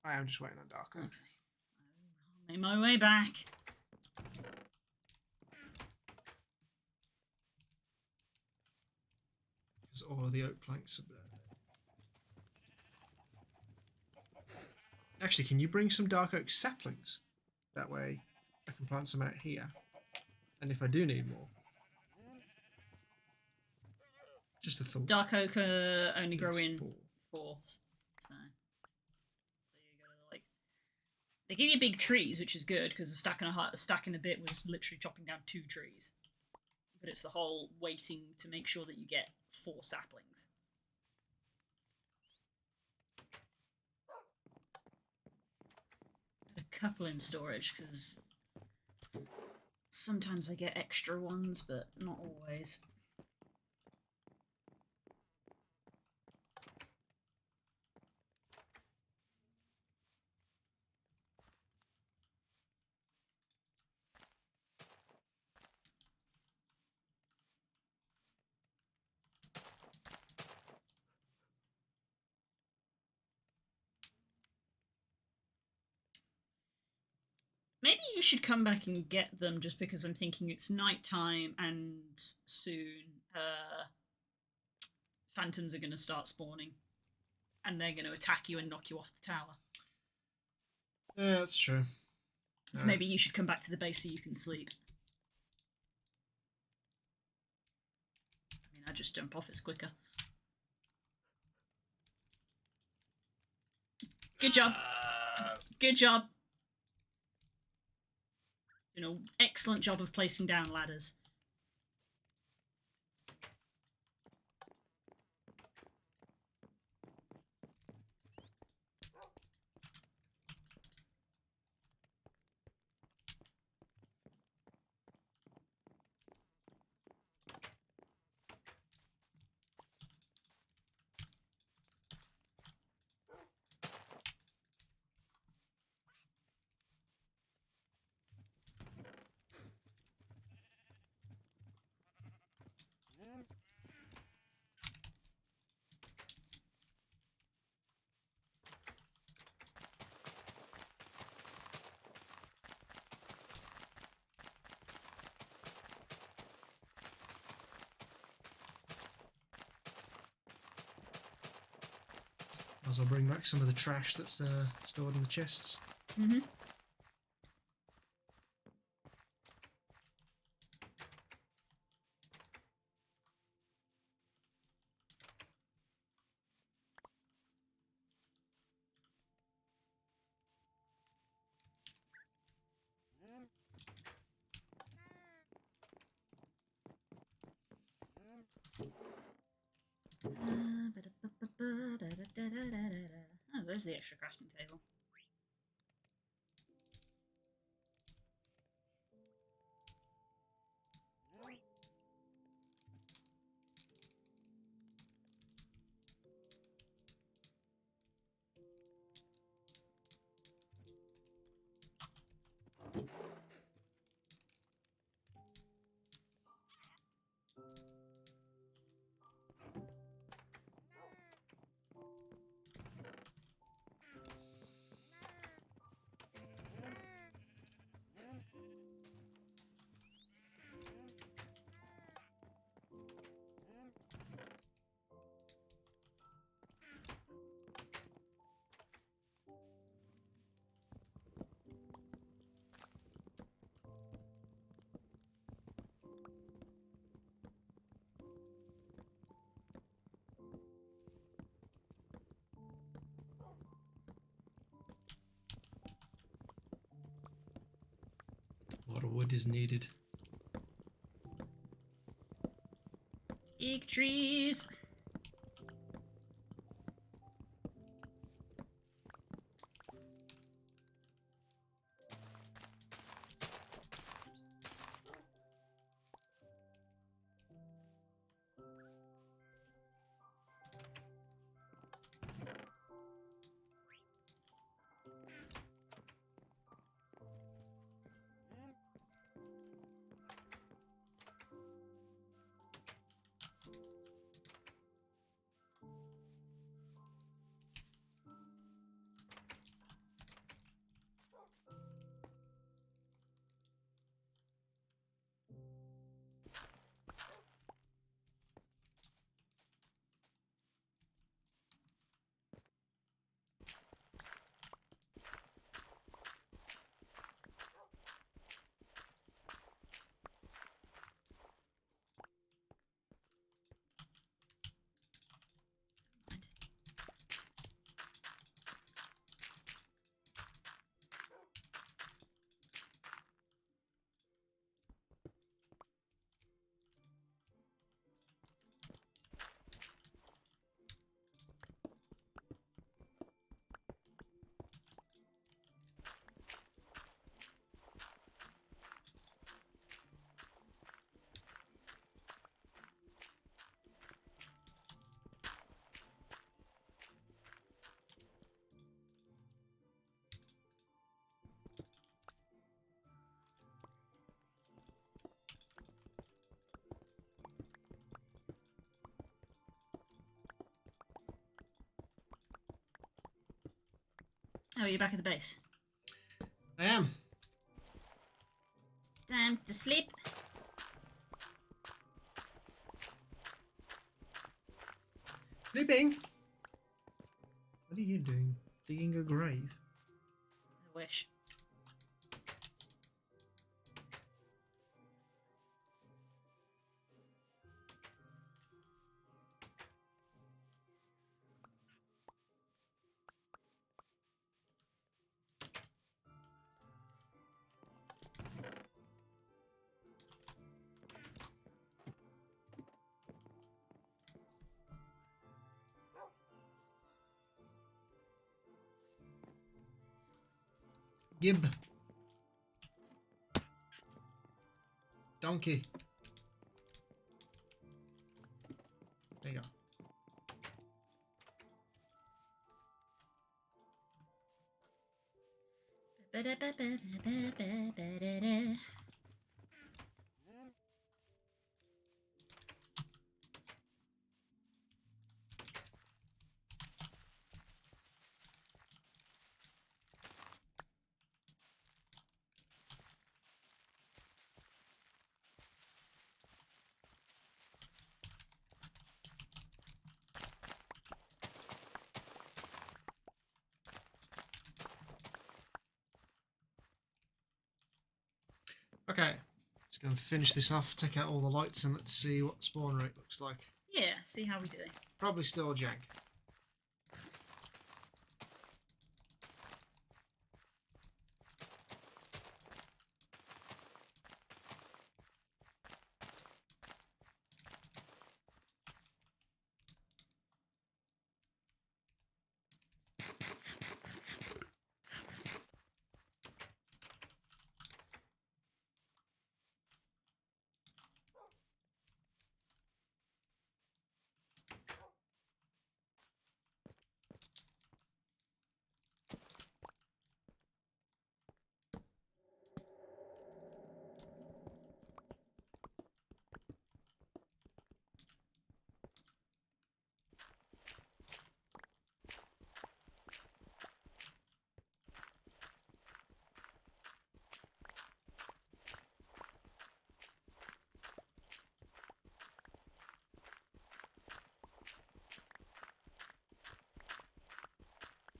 I am just waiting on dark oak. Okay. I'll make my way back. Because all of the oak planks are there. Actually, can you bring some dark oak saplings? That way I can plant some out here. And if I do need more. Just a thought. Dark oak only grow It's in 4. 4, so you gotta like. They give you big trees, which is good because a stack and a bit was literally chopping down 2 trees. But it's the whole waiting to make sure that you get 4 saplings. A couple in storage because sometimes I get extra ones, but not always. Maybe you should come back and get them just because I'm thinking it's nighttime and soon phantoms are going to start spawning. And they're going to attack you and knock you off the tower. Yeah, that's true. So maybe you should come back to the base so you can sleep. I mean, I just jump off, it's quicker. Good job. Good job. You know, excellent job of placing down ladders. As I'll bring back some of the trash that's stored in the chests. Mm-hmm. Oh, there's the extra crafting table. A lot of wood is needed. Big trees. Oh, you're back at the base. I am. It's time to sleep. Sleeping? What are you doing? Digging a grave? I wish. Gib. Donkey. There you go. Okay, let's go and finish this off, take out all the lights, and let's see what the spawn rate looks like. Yeah, see how we do. Probably still jank.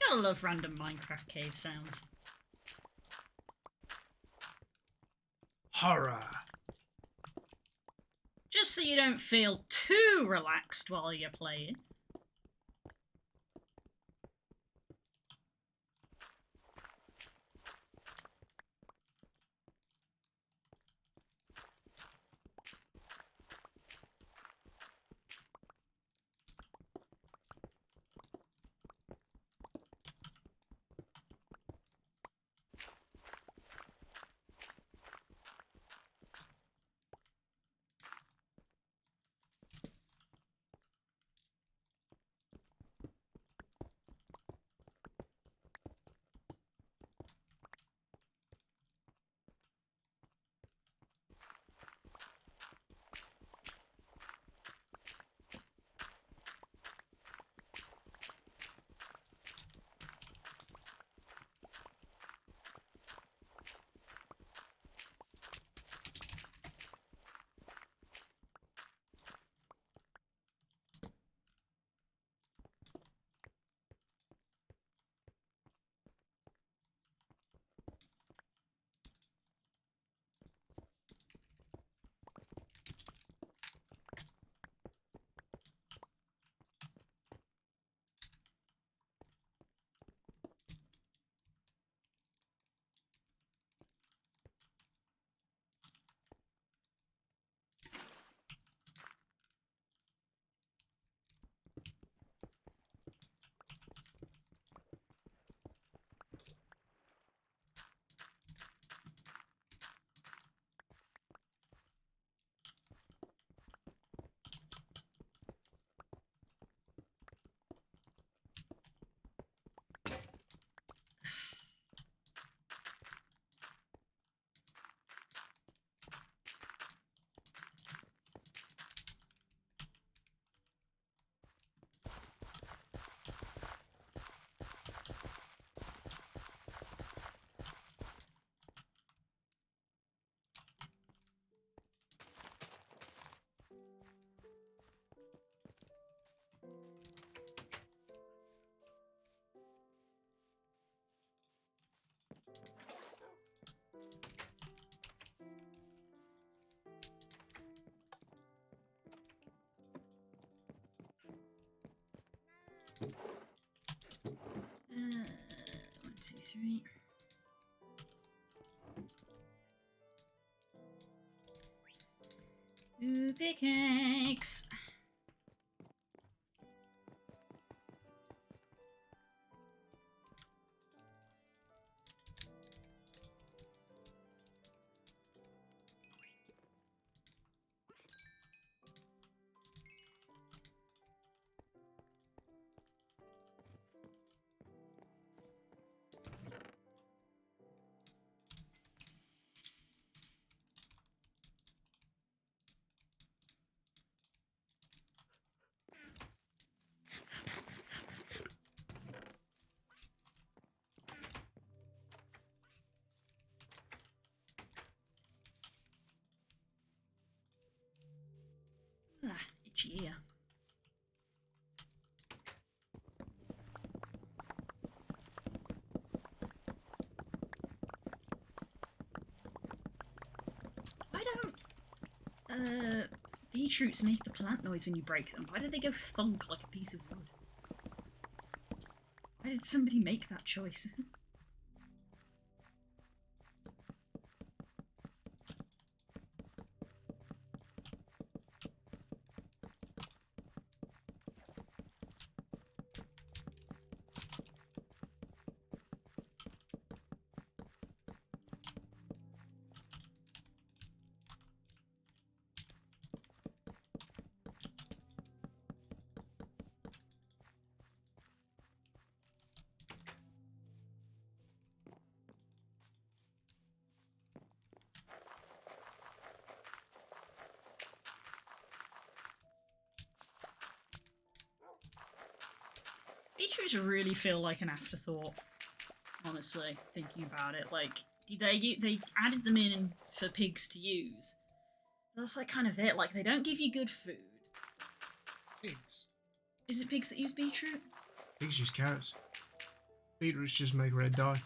Gotta love random Minecraft cave sounds. Horror. Just so you don't feel too relaxed while you're playing. 1, 2, 3. Ooh, pickaxe. Ah, itchy ear. Why don't beetroots make the plant noise when you break them? Why do they go thunk like a piece of wood? Why did somebody make that choice? Beetroots really feel like an afterthought, honestly, thinking about it. Like, they added them in for pigs to use. That's like kind of it. Like, they don't give you good food. Pigs? Is it pigs that use beetroot? Pigs use carrots. Beetroots just make red dye.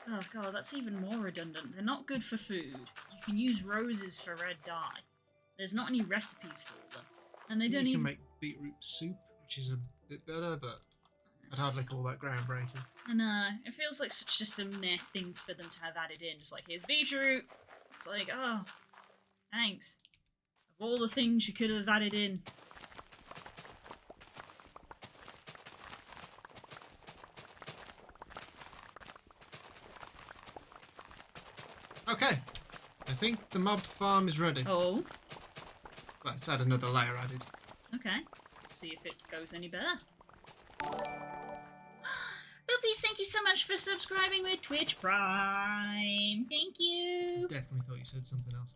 Oh god, that's even more redundant. They're not good for food. You can use roses for red dye. There's not any recipes for them. And they don't You even... can make beetroot soup, which is a bit better, but I'd hardly call that groundbreaking. I know. It feels like such just a meh thing for them to have added in. Just like, here's beetroot. It's like, oh, thanks. Of all the things you could have added in. Okay, I think the mob farm is ready. Oh. Let's add another layer added. Okay. Let's see if it goes any better. Boopies, thank you so much for subscribing with Twitch Prime. Thank you. Definitely thought you said something else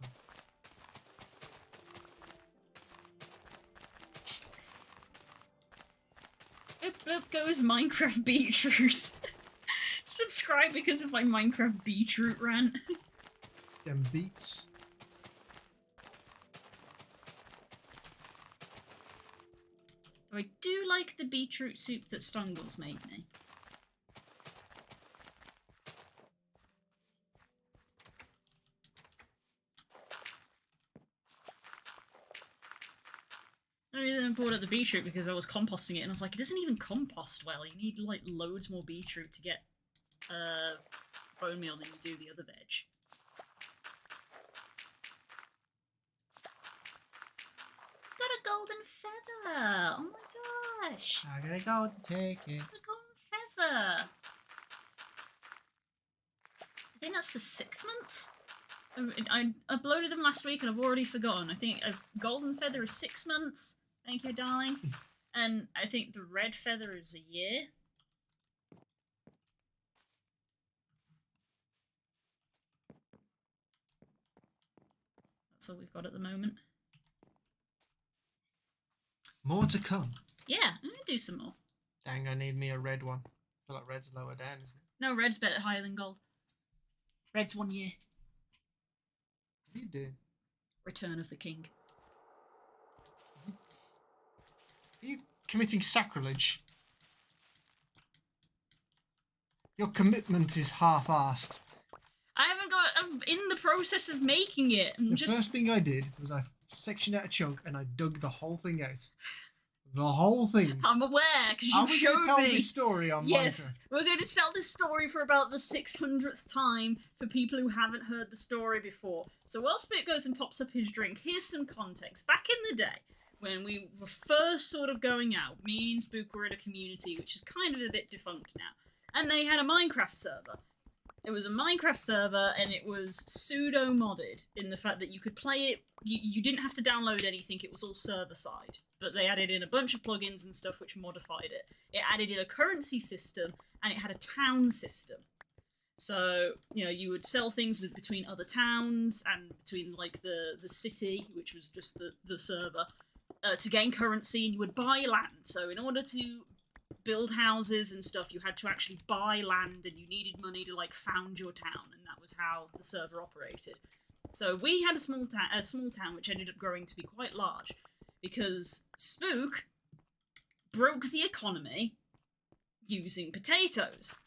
then. Boop boop goes Minecraft beetroot. Subscribe because of my Minecraft beetroot rant. Them beets. I do like the beetroot soup that Stongles made me. I then bought out the beetroot because I was composting it and I was like, it doesn't even compost well. You need like loads more beetroot to get bone meal than you do the other veg. Got a golden feather! Oh my gosh! I gotta go and take it. A golden feather! I think that's the 6th month? I uploaded them last week and I've already forgotten. I think a golden feather is 6 months. Thank you, darling. And I think the red feather is a year. That's all we've got at the moment. More to come. Yeah, I'm gonna do some more. Dang, I need me a red one. I feel like red's lower down, isn't it? No, red's better higher than gold. Red's 1 year. What are you doing? Return of the King. Are you committing sacrilege? Your commitment is half-assed. I haven't got... I'm in the process of making it. The first thing I did was I sectioned out a chunk and I dug the whole thing out. The whole thing. I'm aware, because Are you we showed going to tell me. this story on Yes, Minecraft? we're going to tell this story for about the 600th time for people who haven't heard the story before. So while Spit goes and tops up his drink, here's some context. Back in the day, when we were first sort of going out, me and Spook were in a community which is kind of a bit defunct now, and they had a Minecraft server. It was a Minecraft server, and it was pseudo-modded in the fact that you could play it, you didn't have to download anything, it was all server-side. But they added in a bunch of plugins and stuff which modified it. It added in a currency system, and it had a town system. So, you know, you would sell things between other towns, and between, like, the city, which was just the server, to gain currency, and you would buy land. So in order to build houses and stuff, you had to actually buy land, and you needed money to, like, found your town, and that was how the server operated. So we had a small town which ended up growing to be quite large, because Spook broke the economy using potatoes.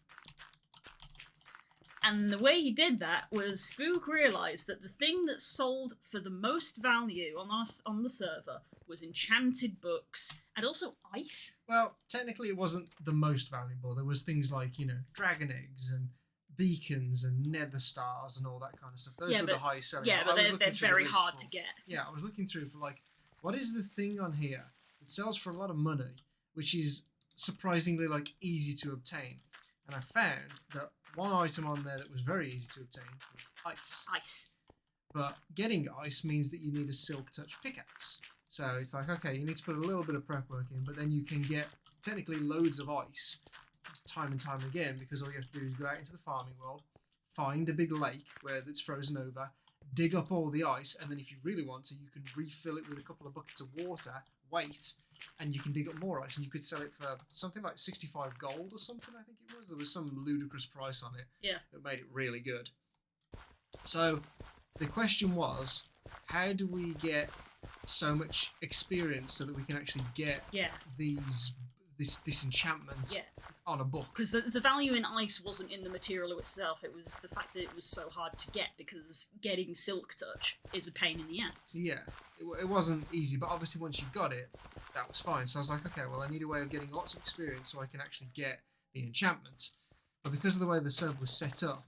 And the way he did that was Spook realised that the thing that sold for the most value on the server was enchanted books and also ice. Well, technically it wasn't the most valuable. There was things like, you know, dragon eggs and beacons and nether stars and all that kind of stuff. Those were the highest selling. Yeah, but they're very hard to get. Yeah, I was looking through for, like, what is the thing on here that sells for a lot of money, which is surprisingly, like, easy to obtain. And I found that one item on there that was very easy to obtain was ice. Ice. But getting ice means that you need a silk touch pickaxe. So it's like, okay, you need to put a little bit of prep work in, but then you can get technically loads of ice time and time again, because all you have to do is go out into the farming world, find a big lake where it's frozen over, dig up all the ice, and then if you really want to, you can refill it with a couple of buckets of water, wait, and you can dig up more ice, and you could sell it for something like 65 gold or something, I think it was. There was some ludicrous price on it. Yeah. That made it really good. So the question was, how do we get so much experience so that we can actually get this enchantment on a book? Because the value in ice wasn't in the material itself, it was the fact that it was so hard to get, because getting silk touch is a pain in the ass. Yeah, it wasn't easy, but obviously once you got it, that was fine. So I was like, okay, well, I need a way of getting lots of experience so I can actually get the enchantment. But because of the way the server was set up,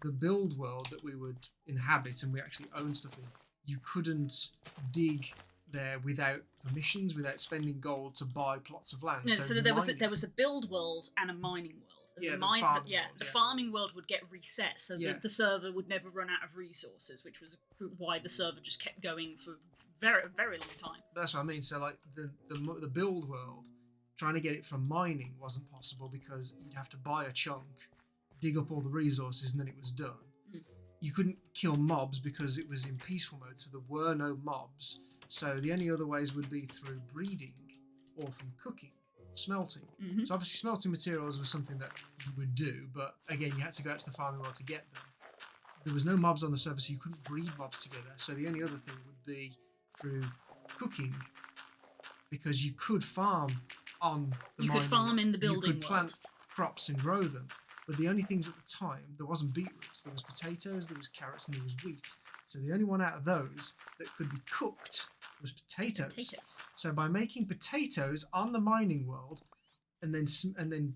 the build world that we would inhabit and we actually own stuff in, you couldn't dig there without permissions, without spending gold to buy plots of land. No, so there was a build world and a mining world. And the farming world would get reset, so the server would never run out of resources, which was why the server just kept going for very, very long time. That's what I mean. So like the build world, trying to get it from mining wasn't possible because you'd have to buy a chunk, dig up all the resources, and then it was done. You couldn't kill mobs because it was in peaceful mode, so there were no mobs. So the only other ways would be through breeding or from cooking, smelting. Mm-hmm. So obviously smelting materials was something that you would do, but again, you had to go out to the farming world to get them. There was no mobs on the server, so you couldn't breed mobs together. So the only other thing would be through cooking, because you could farm on the You could farm in the building world. You could plant crops and grow them. But the only things at the time, there wasn't beetroots, there was potatoes, there was carrots, and there was wheat. So the only one out of those that could be cooked was potatoes. So by making potatoes on the mining world, and then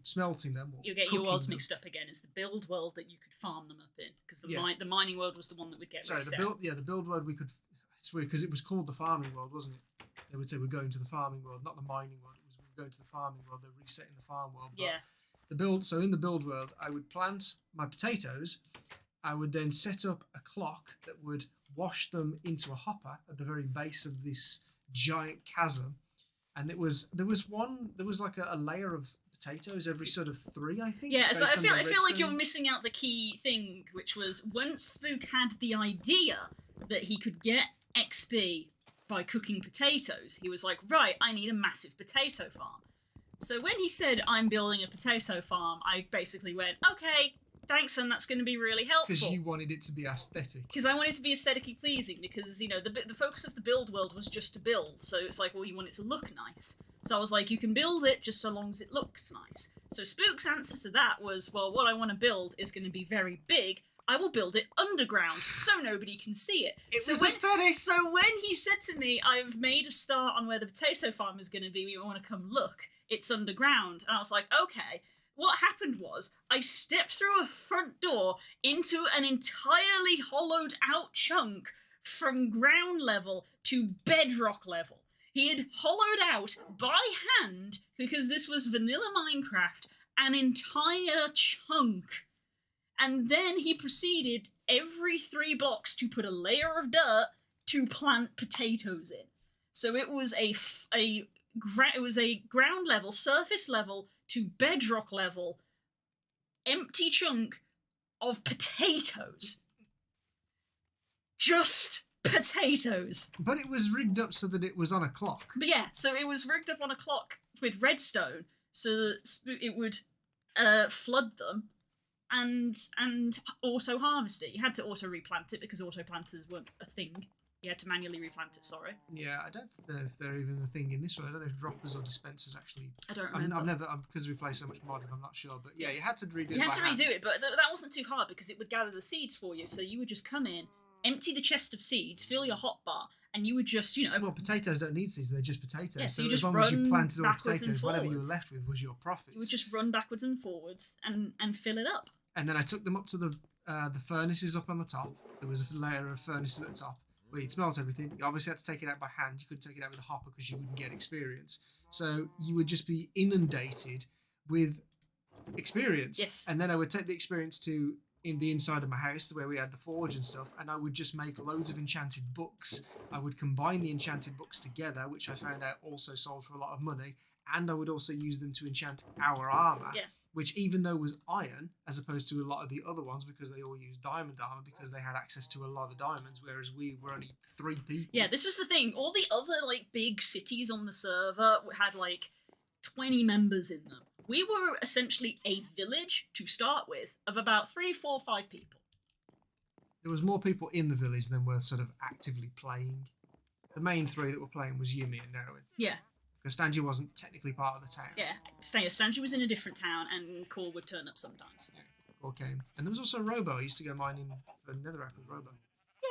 smelting them, you get your worlds mixed up again. It's the build world that you could farm them up in, because the mining world was the one that would get reset. The build world we could. It's weird because it was called the farming world, wasn't it? They would say we're going to the farming world, not the mining world. It was we're going to the farming world. They're resetting the farm world. But so in the build world, I would plant my potatoes. I would then set up a clock that would wash them into a hopper at the very base of this giant chasm, and there was like a layer of potatoes every sort of 3, I think. Yeah, so I feel like you're missing out the key thing, which was once Spook had the idea that he could get XP by cooking potatoes, he was like, right, I need a massive potato farm. So when he said, I'm building a potato farm, I basically went, okay, thanks, and that's going to be really helpful. Because you wanted it to be aesthetic. Because I wanted it to be aesthetically pleasing, because, you know, the focus of the build world was just to build, so it's like, well, you want it to look nice. So I was like, you can build it just so long as it looks nice. So Spook's answer to that was, well, what I want to build is going to be very big, I will build it underground so nobody can see it. It was aesthetic. So when he said to me, I've made a start on where the potato farm is going to be, we want to come look, it's underground. And I was like, okay. What happened was, I stepped through a front door into an entirely hollowed out chunk from ground level to bedrock level. He had hollowed out by hand, because this was vanilla Minecraft, an entire chunk. And then he proceeded every 3 blocks to put a layer of dirt to plant potatoes in. So it was a ground level, surface level to bedrock level, empty chunk of potatoes. Just potatoes. But it was rigged up so that it was on a clock. But yeah, so it was rigged up on a clock with redstone so that it would flood them and auto harvest it. You had to auto replant it because auto planters weren't a thing. You had to manually replant it, sorry. Yeah, I don't know if they're even a thing in this one. I don't know if droppers or dispensers actually... I don't remember. I've never... because we play so much modding, I'm not sure. But yeah, you had to redo it. You had to redo it, but that wasn't too hard because it would gather the seeds for you. So you would just come in, empty the chest of seeds, fill your hotbar, and you would just, Well, potatoes don't need seeds, they're just potatoes. Yeah, so you as just long as you planted all backwards and potatoes, whatever you were forwards. left with was your profit. You would just run backwards and forwards and fill it up. And then I took them up to the furnaces up on the top. There was a layer of furnaces at the top where you'd smelt everything. You obviously had to take it out by hand. You couldn't take it out with a hopper because you wouldn't get experience. So you would just be inundated with experience. Yes. And then I would take the experience to in the inside of my house where we had the forge and stuff, and I would just make loads of enchanted books. I would combine the enchanted books together, which I found out also sold for a lot of money, and I would also use them to enchant our armour. Yeah. Which even though was iron, as opposed to a lot of the other ones, because they all used diamond armor, because they had access to a lot of diamonds, whereas we were only 3 people. Yeah, this was the thing. All the other big cities on the server had 20 members in them. We were essentially a village to start with of about 3, 4, 5 people. There was more people in the village than were sort of actively playing. The main 3 that were playing was Yumi and Nerwin. Yeah. Because Stanji wasn't technically part of the town. Yeah, Stanji was in a different town, and Core would turn up sometimes. Yeah, Core came. And there was also Robo. I used to go mining for Netherrack with Robo.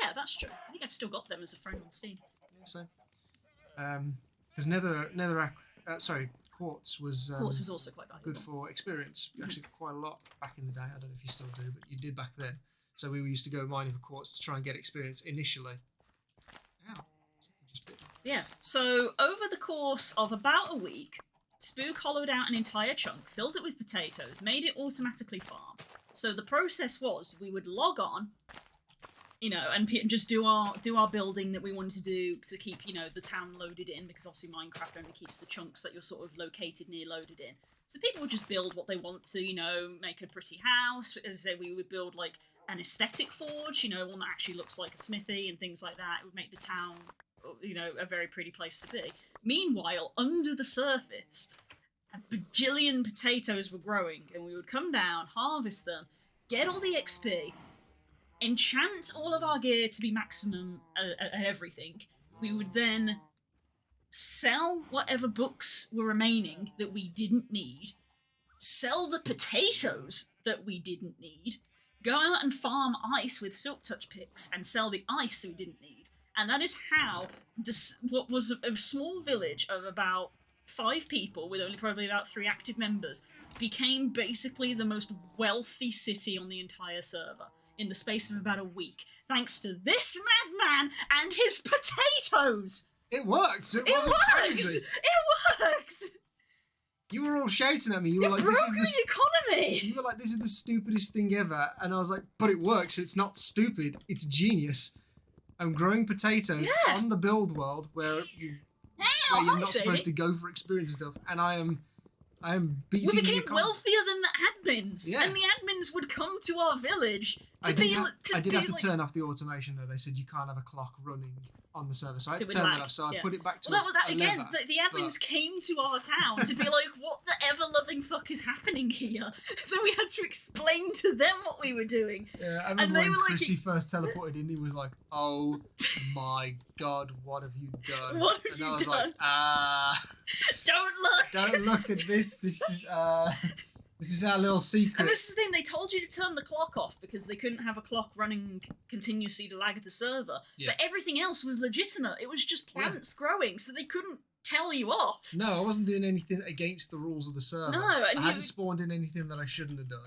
Yeah, that's true. I think I've still got them as a friend on Steam. Yeah, so. Because Quartz was... Quartz was also quite valuable. Good for experience. You actually got quite a lot back in the day. I don't know if you still do, but you did back then. So we used to go mining for quartz to try and get experience initially. Ow. Something just bit me. Yeah, so over the course of about a week, Spook hollowed out an entire chunk, filled it with potatoes, made it automatically farm. So the process was we would log on, and just do our building that we wanted to do to keep, the town loaded in, because obviously Minecraft only keeps the chunks that you're sort of located near loaded in. So people would just build what they want to, make a pretty house. As I say, we would build an aesthetic forge, one that actually looks like a smithy and things like that. It would make the town, a very pretty place to be. Meanwhile, under the surface, a bajillion potatoes were growing, and we would come down, harvest them, get all the XP, enchant all of our gear to be maximum at everything. We would then sell whatever books were remaining that we didn't need, sell the potatoes that we didn't need, go out and farm ice with silk touch picks and sell the ice we didn't need. And that is how what was a small village of about 5 people with only probably about 3 active members became basically the most wealthy city on the entire server in the space of about a week, thanks to this madman and his potatoes. It worked. It wasn't works. crazy. It works. You were all shouting at me. You were It like, broke "This is the economy." You were like, "This is the stupidest thing ever," and I was like, "But it works. It's not stupid. It's genius." I'm growing potatoes on the build world where you're not supposed to go for experience and stuff, and I am beating. We the became economy. wealthier than the admins, Yeah. and the admins would come to our village to I be. did have to turn off the automation though. They said you can't have a clock running on the server, so I had So to it turn would that lag, off. So I yeah. put it back to Well, that was that a again. lever, The admins came to our town to be like, "What the ever-loving fuck is happening here?" Then we had to explain to them what we were doing. Yeah, I remember they when were like- Chrissy first teleported in, he was like, "Oh my god, what have you done?" What have and you I was done? like, Don't look. don't look at this. This is This is our little secret. And this is the thing, they told you to turn the clock off because they couldn't have a clock running continuously to lag the server. Yeah. But everything else was legitimate. It was just plants growing, so they couldn't tell you off. No, I wasn't doing anything against the rules of the server. No, and I hadn't spawned in anything that I shouldn't have done.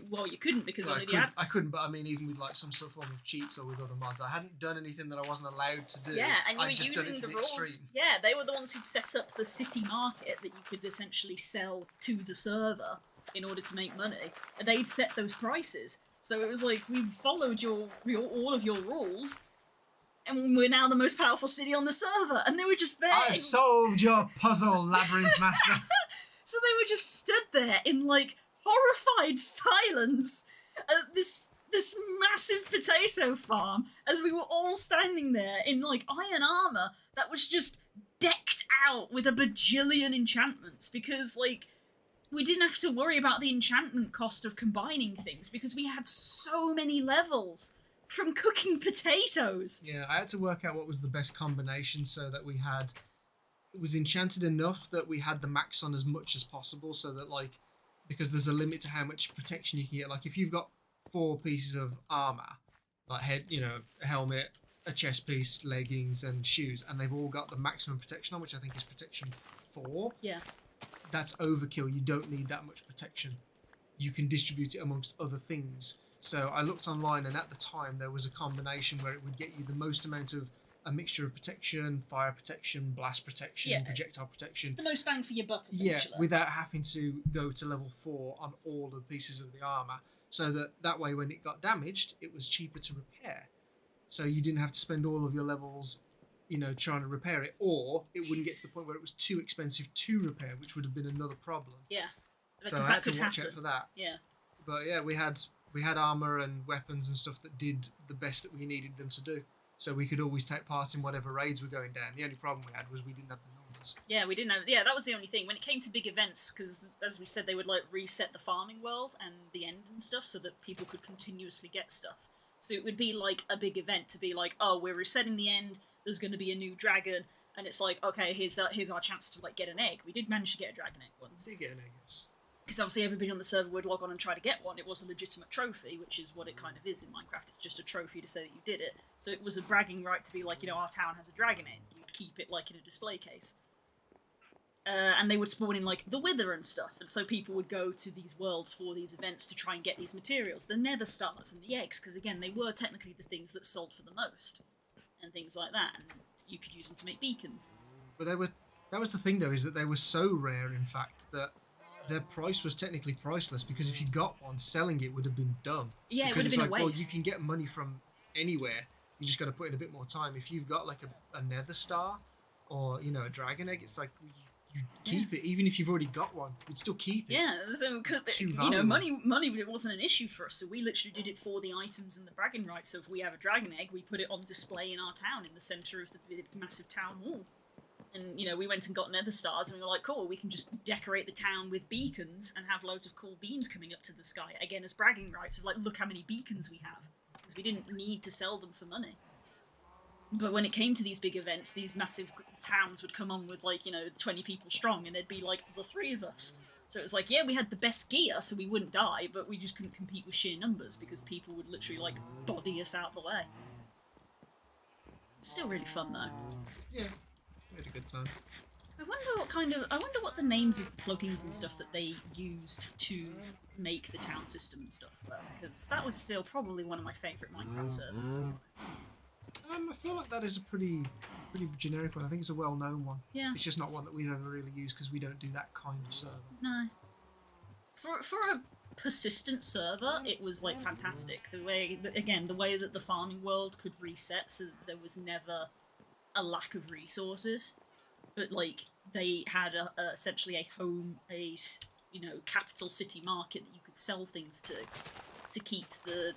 Well, you couldn't because only I couldn't, but I mean, even with like some sort of form of cheats or with other mods, I hadn't done anything that I wasn't allowed to do. Yeah, and you were I'd just using done it to the the rules. extreme. Yeah, they were the ones who'd set up the city market that you could essentially sell to the server in order to make money. And they'd set those prices. So it was like, we followed all of your rules, and we're now the most powerful city on the server. And they were just there. I've solved your puzzle, Labyrinth Master. So they were just stood there in like horrified silence at this massive potato farm as we were all standing there in like iron armor that was just decked out with a bajillion enchantments because like we didn't have to worry about the enchantment cost of combining things because we had so many levels from cooking potatoes. Yeah, I had to work out what was the best combination so that we had... It was enchanted enough that we had the max on as much as possible so that, like, because there's a limit to how much protection you can get. Like, if you've got 4 pieces of armor, like a helmet, a chest piece, leggings, and shoes, and they've all got the maximum protection on, which I think is protection 4. Yeah. That's overkill. You don't need that much protection. You can distribute it amongst other things. So I looked online, and at the time there was a combination where it would get you the most amount of a mixture of protection, fire protection, blast protection, projectile protection. The most bang for your buck, essentially. Yeah, without having to go to level 4 on all the pieces of the armour. So that way when it got damaged, it was cheaper to repair. So you didn't have to spend all of your levels, trying to repair it. Or it wouldn't get to the point where it was too expensive to repair, which would have been another problem. Yeah. So I had to watch out for that. Yeah. But yeah, we had armour and weapons and stuff that did the best that we needed them to do. So we could always take part in whatever raids were going down. The only problem we had was we didn't have the numbers. Yeah, we didn't have... Yeah, that was the only thing. When it came to big events, because as we said, they would like reset the farming world and the end and stuff so that people could continuously get stuff. So it would be like a big event to be like, oh, we're resetting the end, there's going to be a new dragon, and it's like, okay, here's our chance to like get an egg. We did manage to get a dragon egg once. We did get an egg, yes. Because obviously everybody on the server would log on and try to get one. It was a legitimate trophy, which is what it kind of is in Minecraft. It's just a trophy to say that you did it. So it was a bragging right to be like, our town has a dragon egg. You'd keep it like in a display case. And they would spawn in like the Wither and stuff. And so people would go to these worlds for these events to try and get these materials. The Nether Stars and the eggs, because again, they were technically the things that sold for the most. And things like that. And you could use them to make beacons. But that was the thing though, is that they were so rare, in fact, that their price was technically priceless because if you got one, selling it would have been dumb. Yeah, because it would have been like, a waste. Well, you can get money from anywhere. You just got to put in a bit more time. If you've got like a Nether Star or a Dragon Egg, it's like you keep it even if you've already got one. You'd still keep it. Yeah, so because money it wasn't an issue for us. So we literally did it for the items and the bragging rights. So if we have a Dragon Egg, we put it on display in our town in the centre of the massive town hall. And, we went and got Nether Stars, and we were like, cool, we can just decorate the town with beacons and have loads of cool beams coming up to the sky, again, as bragging rights of, like, look how many beacons we have. Because we didn't need to sell them for money. But when it came to these big events, these massive towns would come on with, like, 20 people strong, and there'd be, like, the 3 of us. So it was like, yeah, we had the best gear, so we wouldn't die, but we just couldn't compete with sheer numbers, because people would literally, like, body us out the way. Still really fun, though. Yeah. We had a good time. I wonder what the names of the plugins and stuff that they used to make the town system and stuff were, because that was still probably one of my favourite Minecraft servers, to be honest. I feel like that is a pretty generic one. I think it's a well-known one. Yeah. It's just not one that we've ever really used because we don't do that kind of server. No. For a persistent server, it was like fantastic. The way that the farming world could reset, so that there was never a lack of resources, but like they had essentially a capital city market that you could sell things to keep the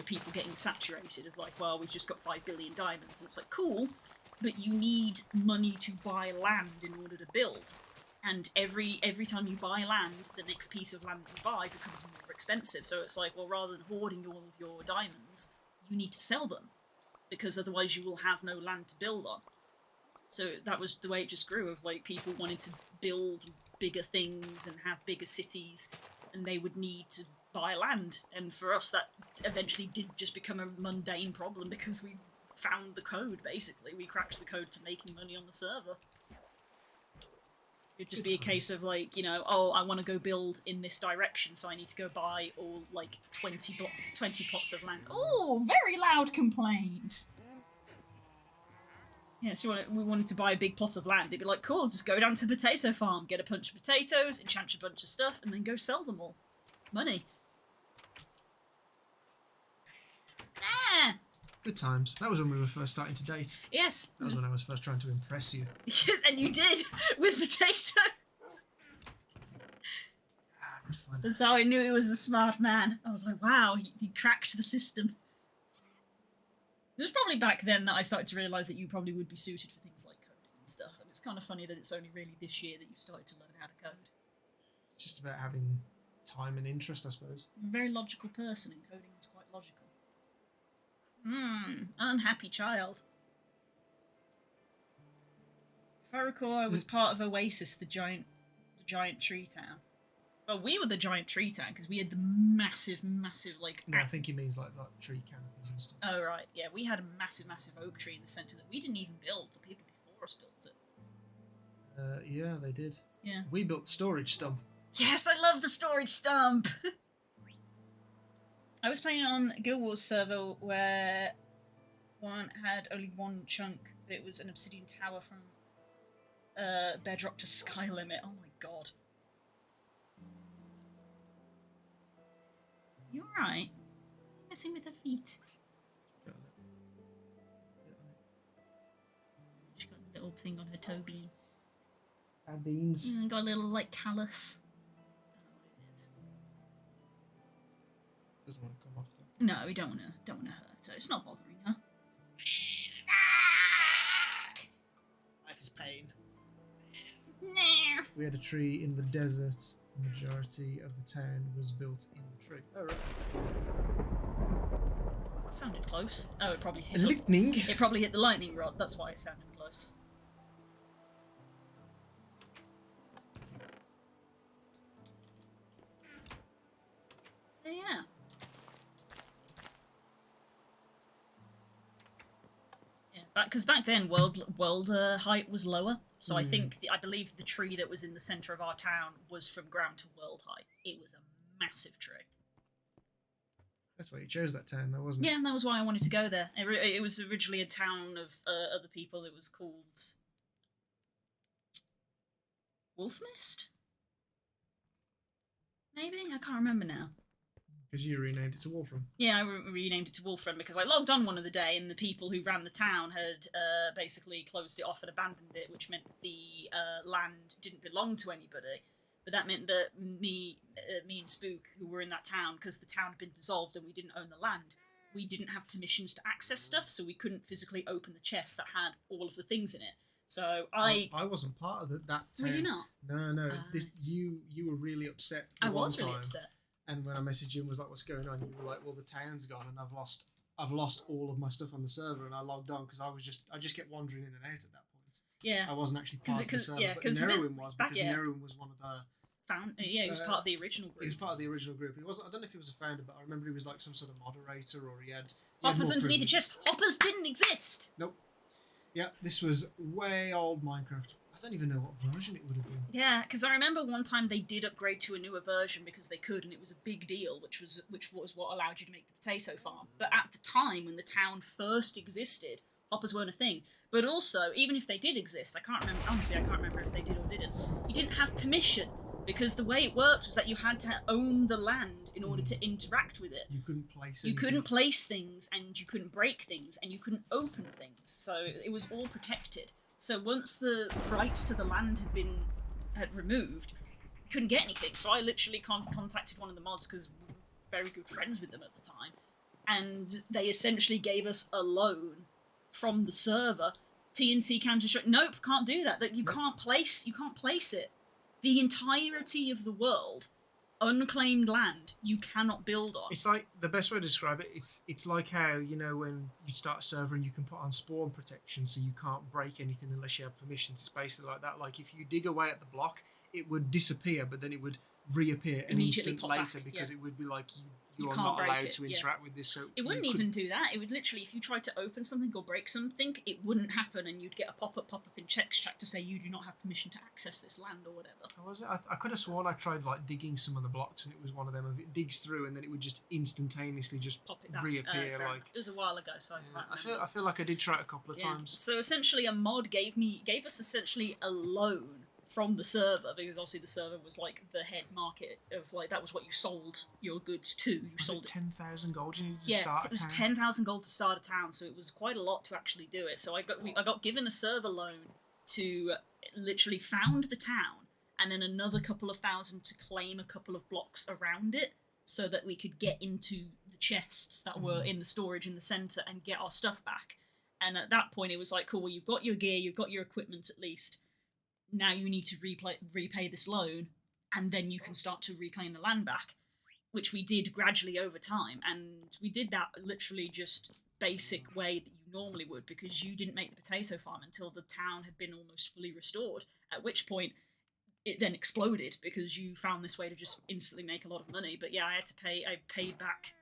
people getting saturated of like, well, we've just got 5 billion diamonds. It's like, cool, but you need money to buy land in order to build, and every time you buy land, the next piece of land you buy becomes more expensive. So it's like, well, rather than hoarding all of your diamonds, you need to sell them, because otherwise you will have no land to build on. So that was the way it just grew, of like people wanted to build bigger things and have bigger cities, and they would need to buy land. And for us, that eventually did just become a mundane problem because we found the code, basically. We cracked the code to making money on the server. It'd just be a case of, like, you know, oh, I want to go build in this direction, so I need to go buy all, like, 20 plots of land. Oh, very loud complaints! Yeah, so we wanted to buy a big plot of land. It'd be like, cool, just go down to the potato farm, get a bunch of potatoes, enchant a bunch of stuff, and then go sell them all. Money. Ah! Good times. That was when we were first starting to date. Yes. That was when I was first trying to impress you. And you did, with potatoes. That's how I knew he was a smart man. I was like, wow, he cracked the system. It was probably back then that I started to realise that you probably would be suited for things like coding and stuff. And it's kind of funny that it's only really this year that you've started to learn how to code. It's just about having time and interest, I suppose. You're a very logical person, and coding is quite logical. Unhappy child. If I recall, I was part of Oasis, the giant tree town. Well, we were the giant tree town because we had the massive, like. No, I think he means like tree canopies and stuff. Oh right, yeah, we had a massive oak tree in the centre that we didn't even build. The people before us built it. Yeah, they did. Yeah. We built the storage stump. Yes, I love the storage stump. I was playing on Guild Wars server where one had only one chunk, but it was an obsidian tower from Bedrock to Sky Limit. Oh my god. You alright? Messing with her feet. She got a little thing on her toe bean. Beans. Got a little, like, callus. Don't know what it is. Doesn't want to come off though. No, we don't want to hurt her. It's not bothering her. Life is pain. No. We had a tree in the desert. The majority of the town was built in the tree. Oh, right. It sounded close. Oh, it probably hit. Lightning. It probably hit the lightning rod. That's why it sounded close. Yeah. Because back then, world height was lower. So I think I believe the tree that was in the centre of our town was from ground to world height. It was a massive tree. That's why you chose that town, though, wasn't it? Yeah, and that was why I wanted to go there. It was originally a town of other people. It was called Wolfmist? Maybe? I can't remember now. Because you renamed it to Wolfram. Yeah, I renamed it to Wolfram because I logged on one of the day and the people who ran the town had basically closed it off and abandoned it, which meant the land didn't belong to anybody. But that meant that me and Spook, who were in that town, because the town had been dissolved and we didn't own the land, we didn't have permissions to access stuff, so we couldn't physically open the chest that had all of the things in it. So I wasn't part of that town. Were you not? No. You were really upset. I was really upset. And when I messaged you and was like, "What's going on?" you were like, "Well, the town's gone, and I've lost all of my stuff on the server." And I logged on because I just kept wandering in and out at that point. Yeah, I wasn't actually part of the server, but Nerwin was because Nerwin was one of the he was part of the original group. He was part of the original group. He wasn't. I don't know if he was a founder, but I remember he was like some sort of moderator, or he had Hoppers underneath the chest. Hoppers didn't exist. Nope. Yeah, this was way old Minecraft. I don't even know what version it would have been. Yeah, because I remember one time they did upgrade to a newer version because they could, and it was a big deal, which was what allowed you to make the potato farm. But at the time when the town first existed, hoppers weren't a thing. But also, even if they did exist, I can't remember. Honestly, I can't remember if they did or didn't. You didn't have permission because the way it worked was that you had to own the land in order to interact with it. You couldn't place. You couldn't place things, and you couldn't break things, and you couldn't open things. So it was all protected. So once the rights to the land had removed, you couldn't get anything. So I literally contacted one of the mods because we were very good friends with them at the time, and they essentially gave us a loan from the server. TNT Counter-Strike. Nope, can't do that. That you can't place it. The entirety of the world, unclaimed land, you cannot build on. It's like, the best way to describe it, it's like how, when you start a server and you can put on spawn protection so you can't break anything unless you have permissions. It's basically like that. Like, if you dig away at the block, it would disappear, but then it would reappear an Immediately instant pop later back, because yeah. it would be like You you're can't not break allowed it, to yeah. interact with this. So It wouldn't even do that. It would literally, if you tried to open something or break something, it wouldn't happen, and you'd get a pop up in text chat to say you do not have permission to access this land or whatever. How was it? I could have sworn I tried like digging some of the blocks, and it was one of them. Of it digs through, and then it would just instantaneously just Pop it back. reappear. Fair like enough. It was a while ago, so yeah, I can't remember. I feel like I did try it a couple of Yeah. times. So essentially, a mod gave us essentially a loan from the server, because obviously the server was like the head market of like that was what you sold your goods to. You Was sold it 10,000 gold you needed to yeah, start it was a town? 10,000 gold to start a town, so it was quite a lot to actually do it. So I got given a server loan to literally found the town, and then another couple of thousand to claim a couple of blocks around it, so that we could get into the chests that were in the storage in the center and get our stuff back. And at that point, it was like, cool, well, you've got your gear, you've got your equipment at least. Now you need to repay this loan, and then you can start to reclaim the land back, which we did gradually over time. And we did that literally just basic way that you normally would, because you didn't make the potato farm until the town had been almost fully restored, at which point it then exploded because you found this way to just instantly make a lot of money. But yeah, I paid back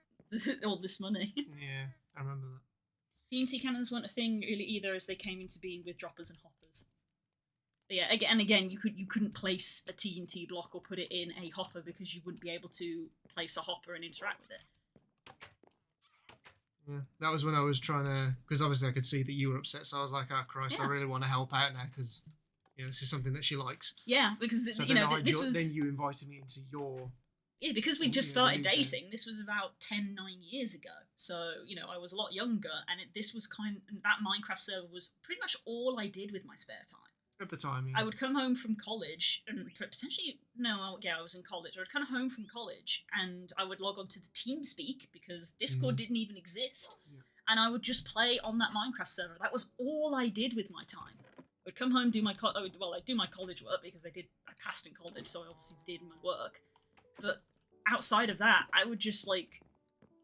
all this money. Yeah, I remember that. TNT cannons weren't a thing really either, as they came into being with droppers and hoppers. But yeah, again, you couldn't place a TNT block or put it in a hopper because you wouldn't be able to place a hopper and interact with it. Yeah, that was when I was trying to, because obviously I could see that you were upset, so I was like, oh Christ, I Yeah. really want to help out now, because this is something that she likes. Yeah, because So you then know this was then you invited me into your. yeah, because we just Yeah, started the new dating. This was about 9 years ago, so I was a lot younger, and this was that Minecraft server was pretty much all I did with my spare time. At the time, yeah. I would come home from college, and potentially I was in college. I would come home from college, and I would log on to the TeamSpeak because Discord didn't even exist, and I would just play on that Minecraft server. That was all I did with my time. I would come home, do my I'd do my college work because I passed in college, so I obviously did my work. But outside of that, I would just like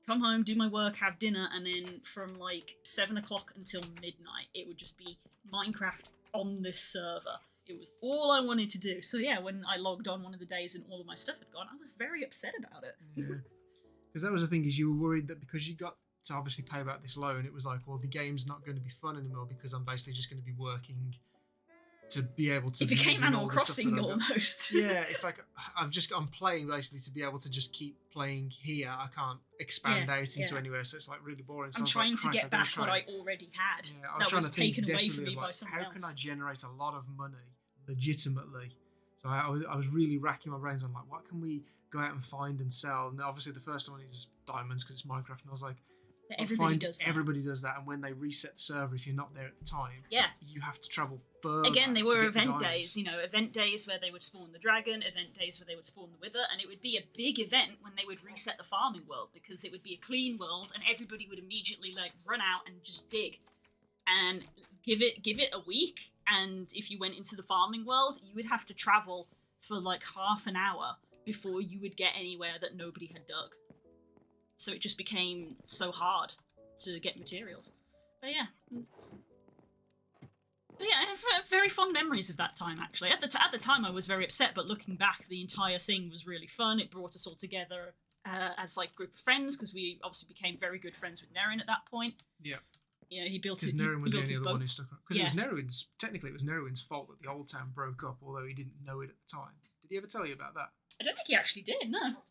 come home, do my work, have dinner, and then from like 7 o'clock until midnight, it would just be Minecraft on this server. It was all I wanted to do. So yeah, when I logged on one of the days and all of my stuff had gone, I was very upset about it. Yeah, because that was the thing, is you were worried that because you got to obviously pay back this loan, it was like, well, the game's not going to be fun anymore because I'm basically just going to be working to be able to. It became live with all Animal the stuff Crossing that I've got. almost. Yeah, it's like I'm playing basically to be able to just keep playing here. I can't expand out into anywhere, so it's like really boring. So I'm I was trying like, to Christ, get back what try. I already had. Yeah, I was that trying was to think taken away from desperately me of, by like, someone how can else. I generate a lot of money legitimately? So I was really racking my brains on like, what can we go out and find and sell? And obviously the first one is diamonds because it's Minecraft, and I was like, Everybody does that. Everybody does that, and when they reset the server, if you're not there at the time, Yeah. you have to travel further. Again, they to were get the event diamonds. days, event days where they would spawn the dragon, event days where they would spawn the wither, and it would be a big event when they would reset the farming world, because it would be a clean world and everybody would immediately like run out and just dig. And give it a week, and if you went into the farming world, you would have to travel for like half an hour before you would get anywhere that nobody had dug. So it just became so hard to get materials. But yeah. I have very fond memories of that time, actually. At the time, I was very upset, but looking back, the entire thing was really fun. It brought us all together as like group of friends, because we obviously became very good friends with Nerin at that point. Yeah. He built Because his Nerin was the only his other one who boats. stuck around. Because it was Nerin's fault that the old town broke up, although he didn't know it at the time. Did he ever tell you about that? I don't think he actually did, no.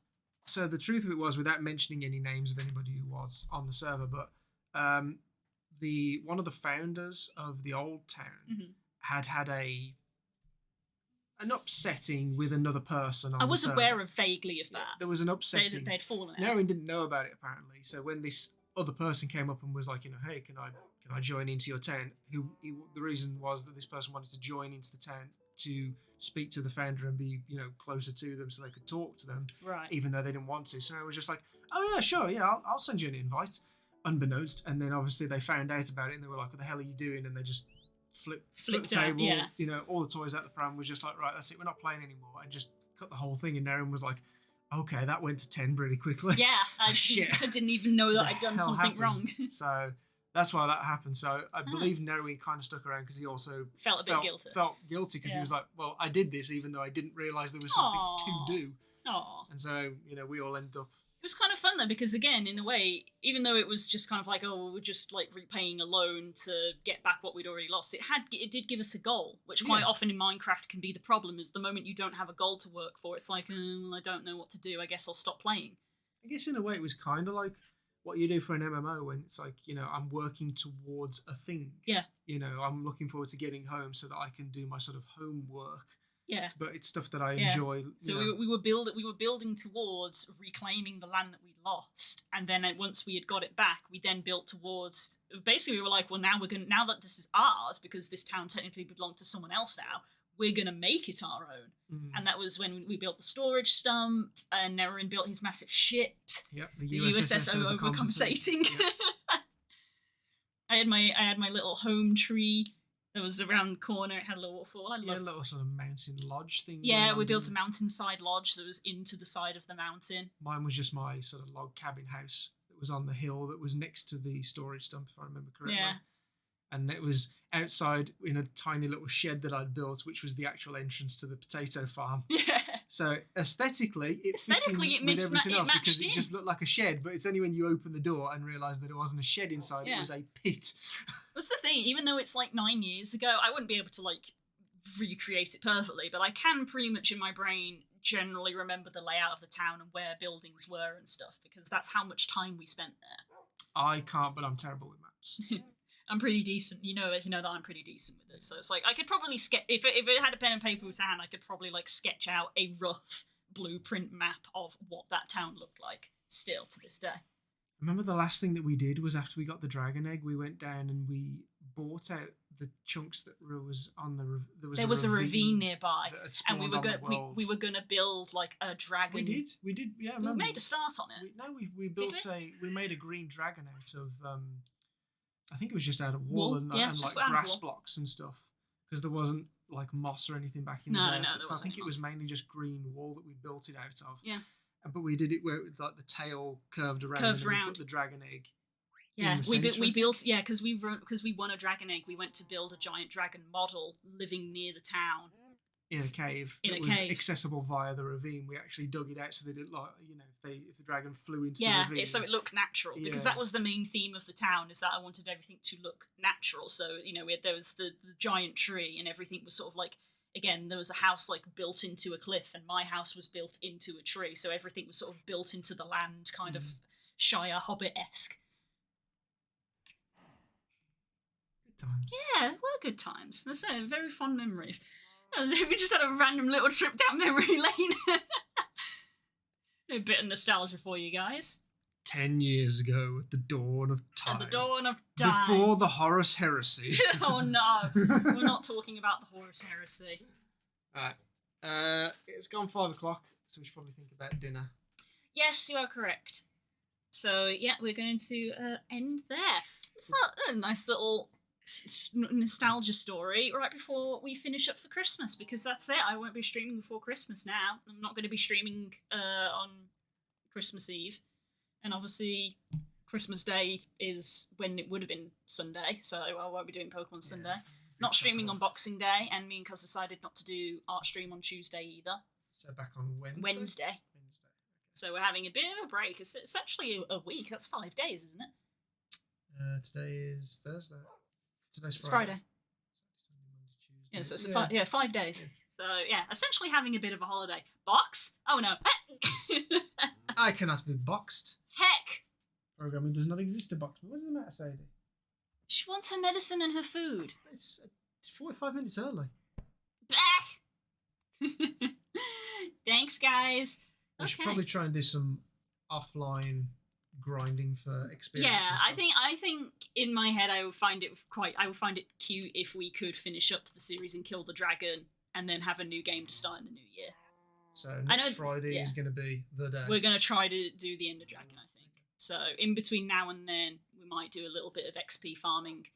So the truth of it was, without mentioning any names of anybody who was on the server, but one of the founders of the old town had an upsetting with another person on I was the server. aware vaguely of that. There was an upsetting. They'd fallen out. Nerin didn't know about it apparently. So when this other person came up and was like, hey, can I join into your town? The reason was that this person wanted to join into the town to speak to the founder and be, closer to them so they could talk to them, right? Even though they didn't want to. So I was just like, oh yeah, sure, yeah, I'll send you an invite, unbeknownst. And then obviously they found out about it and they were like, what the hell are you doing? And they just flipped the table, yeah. All the toys out the pram, was just like, right, that's it, we're not playing anymore, and just cut the whole thing. And Nerin was like, okay, that went to 10 really quickly. Yeah, I Shit. didn't even know that The I'd done hell something happened? wrong. So that's why that happened. So I believe Nerin kind of stuck around because he also Felt a bit guilty. Felt guilty because he was like, well, I did this even though I didn't realise there was something to do. Aw. And so, we all end up. It was kind of fun though, because again, in a way, even though it was just kind of like, oh, we're just like repaying a loan to get back what we'd already lost, it did give us a goal, which quite often in Minecraft can be the problem. Is the moment you don't have a goal to work for, it's like, well, I don't know what to do. I guess I'll stop playing. I guess in a way it was kind of like what you do for an MMO when it's like, I'm working towards a thing. Yeah. I'm looking forward to getting home so that I can do my sort of homework. Yeah. But it's stuff that I enjoy. So we were building towards reclaiming the land that we lost, and then once we had got it back, we then built towards. Basically, we were like, well, now that this is ours, because this town technically belonged to someone else now, we're gonna make it our own. Mm. And that was when we built the storage stump, and Nerin built his massive ship. Yep, the USS overcompensating. Yep. I had my little home tree. It was around the corner. It had a little waterfall. I loved a little sort of mountain lodge thing. Yeah, we built a mountainside lodge that was into the side of the mountain. Mine was just my sort of log cabin house that was on the hill that was next to the storage stump, if I remember correctly. Yeah. And it was outside in a tiny little shed that I'd built, which was the actual entrance to the potato farm. Yeah. So aesthetically, it fits in with everything else because it just looked like a shed, but it's only when you open the door and realise that it wasn't a shed inside, it was a pit. That's the thing, even though it's like 9 years ago, I wouldn't be able to like recreate it perfectly, but I can pretty much in my brain generally remember the layout of the town and where buildings were and stuff, because that's how much time we spent there. I can't, but I'm terrible with maps. I'm pretty decent. You know that I'm pretty decent with it. So it's like I could probably sketch if it had a pen and paper to hand, I could probably like sketch out a rough blueprint map of what that town looked like. Still to this day. I remember the last thing that we did was after we got the dragon egg, we went down and we bought out the chunks that was on the. There was a ravine nearby, and we were gonna build like a dragon. We did. Yeah, we made a start on it. We built we made a green dragon out of. I think it was just out of wool and like grass blocks and stuff, because there wasn't like moss or anything back in the day. I think it was mainly just green wool that we built it out of. Yeah. But we did it where it was like the tail curved around. And we put the dragon egg. Yeah, we built because we won a dragon egg. We went to build a giant dragon model living near the town. In a cave. It was accessible via the ravine. We actually dug it out so that it, like, if the dragon flew into the ravine. So it looked natural, because that was the main theme of the town, is that I wanted everything to look natural. So there was the giant tree, and everything was sort of like, again, there was a house like built into a cliff, and my house was built into a tree, so everything was sort of built into the land, kind of Shire Hobbit-esque. Good times. Yeah, were good times. That's very fond memories. We just had a random little trip down memory lane. A bit of nostalgia for you guys. 10 years ago, at the dawn of time. At the dawn of time. Before the Horus Heresy. Oh no, we're not talking about the Horus Heresy. Alright. It's gone 5 o'clock, so we should probably think about dinner. Yes, you are correct. So, yeah, we're going to end there. It's a nice little nostalgia story right before we finish up for Christmas, because that's it. I won't be streaming before Christmas now. I'm not going to be streaming on Christmas Eve, and obviously Christmas Day is when it would have been Sunday, so I won't be doing Pokemon Sunday. Not streaming on Boxing Day, and me and Cuz decided not to do art stream on Tuesday either. So back on Wednesday? Wednesday. So we're having a bit of a break. It's actually a week. That's 5 days, isn't it? Today is Thursday. Today's Friday. Yeah, so it's 5 days. Yeah. So yeah, essentially having a bit of a holiday. Box? Oh no. I cannot be boxed. Heck! Programming does not exist to box me. What does the matter, Sadie? She wants her medicine and her food. It's 45 minutes early. Bah! Thanks, guys. We should probably try and do some offline grinding for experience. Yeah, I think in my head I would find it cute if we could finish up the series and kill the dragon and then have a new game to start in the new year. So next Friday is going to be the day. We're going to try to do the Ender Dragon, I think. So in between now and then, we might do a little bit of XP farming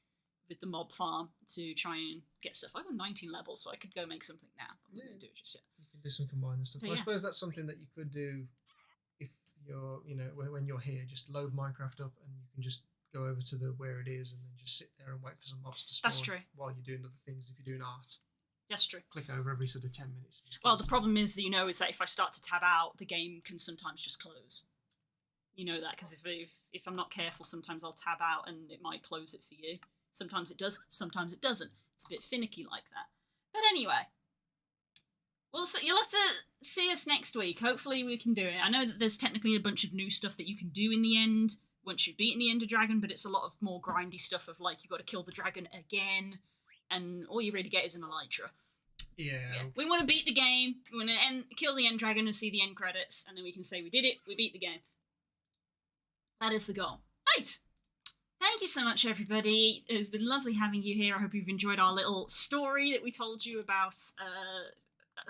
with the mob farm to try and get stuff. I'm on 19 levels, so I could go make something now. I'm not going to do it just yet. You can do some combined stuff. I suppose that's something that you could do if you're, when you're here. Just load Minecraft up and you can just go over to where it is and then just sit there and wait for some mobs to spawn. That's true. While you're doing other things if you're doing art. That's true. Click over every sort of 10 minutes. Well, the problem is that if I start to tab out, the game can sometimes just close. You know that, because if I'm not careful, sometimes I'll tab out and it might close it for you. Sometimes it does, sometimes it doesn't. It's a bit finicky like that. But anyway, you'll have to see us next week. Hopefully we can do it. I know that there's technically a bunch of new stuff that you can do in the end once you've beaten the Ender Dragon, but it's a lot of more grindy stuff of like, you've got to kill the dragon again, and all you really get is an elytra. Yeah. We want to beat the game, we want to kill the End Dragon and see the end credits, and then we can say we did it, we beat the game. That is the goal. Right. Thank you so much, everybody. It's been lovely having you here. I hope you've enjoyed our little story that we told you about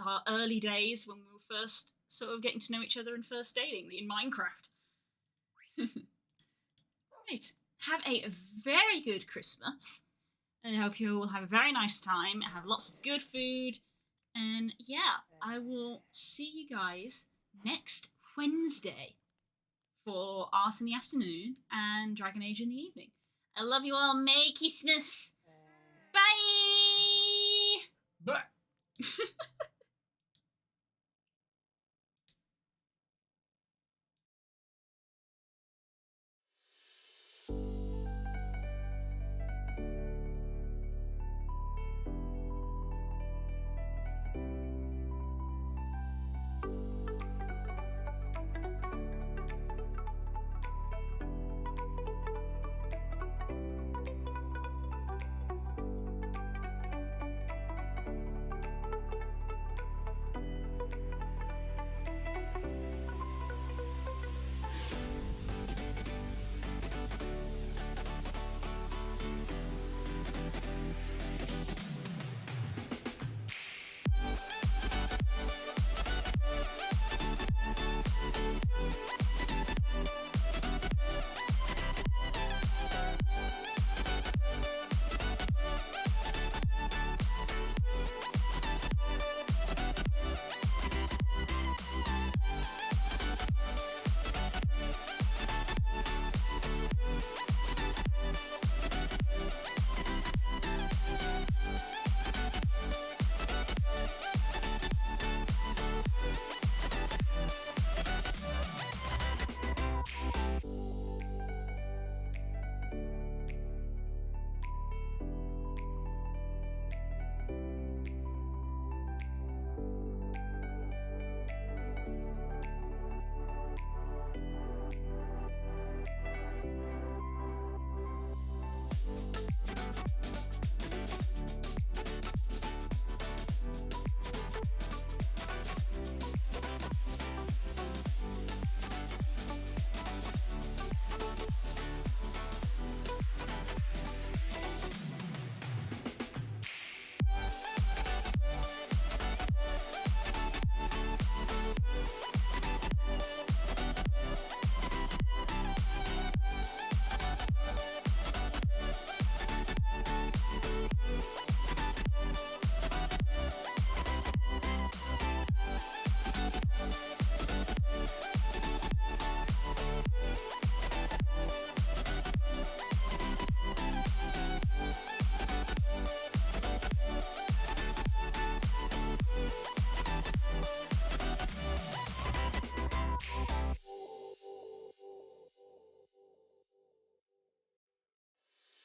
our early days when we were first sort of getting to know each other and first dating in Minecraft. Right. Have a very good Christmas. I hope you all have a very nice time, have lots of good food, and yeah, I will see you guys next Wednesday for Art in the afternoon and Dragon Age in the evening. I love you all. Merry Christmas!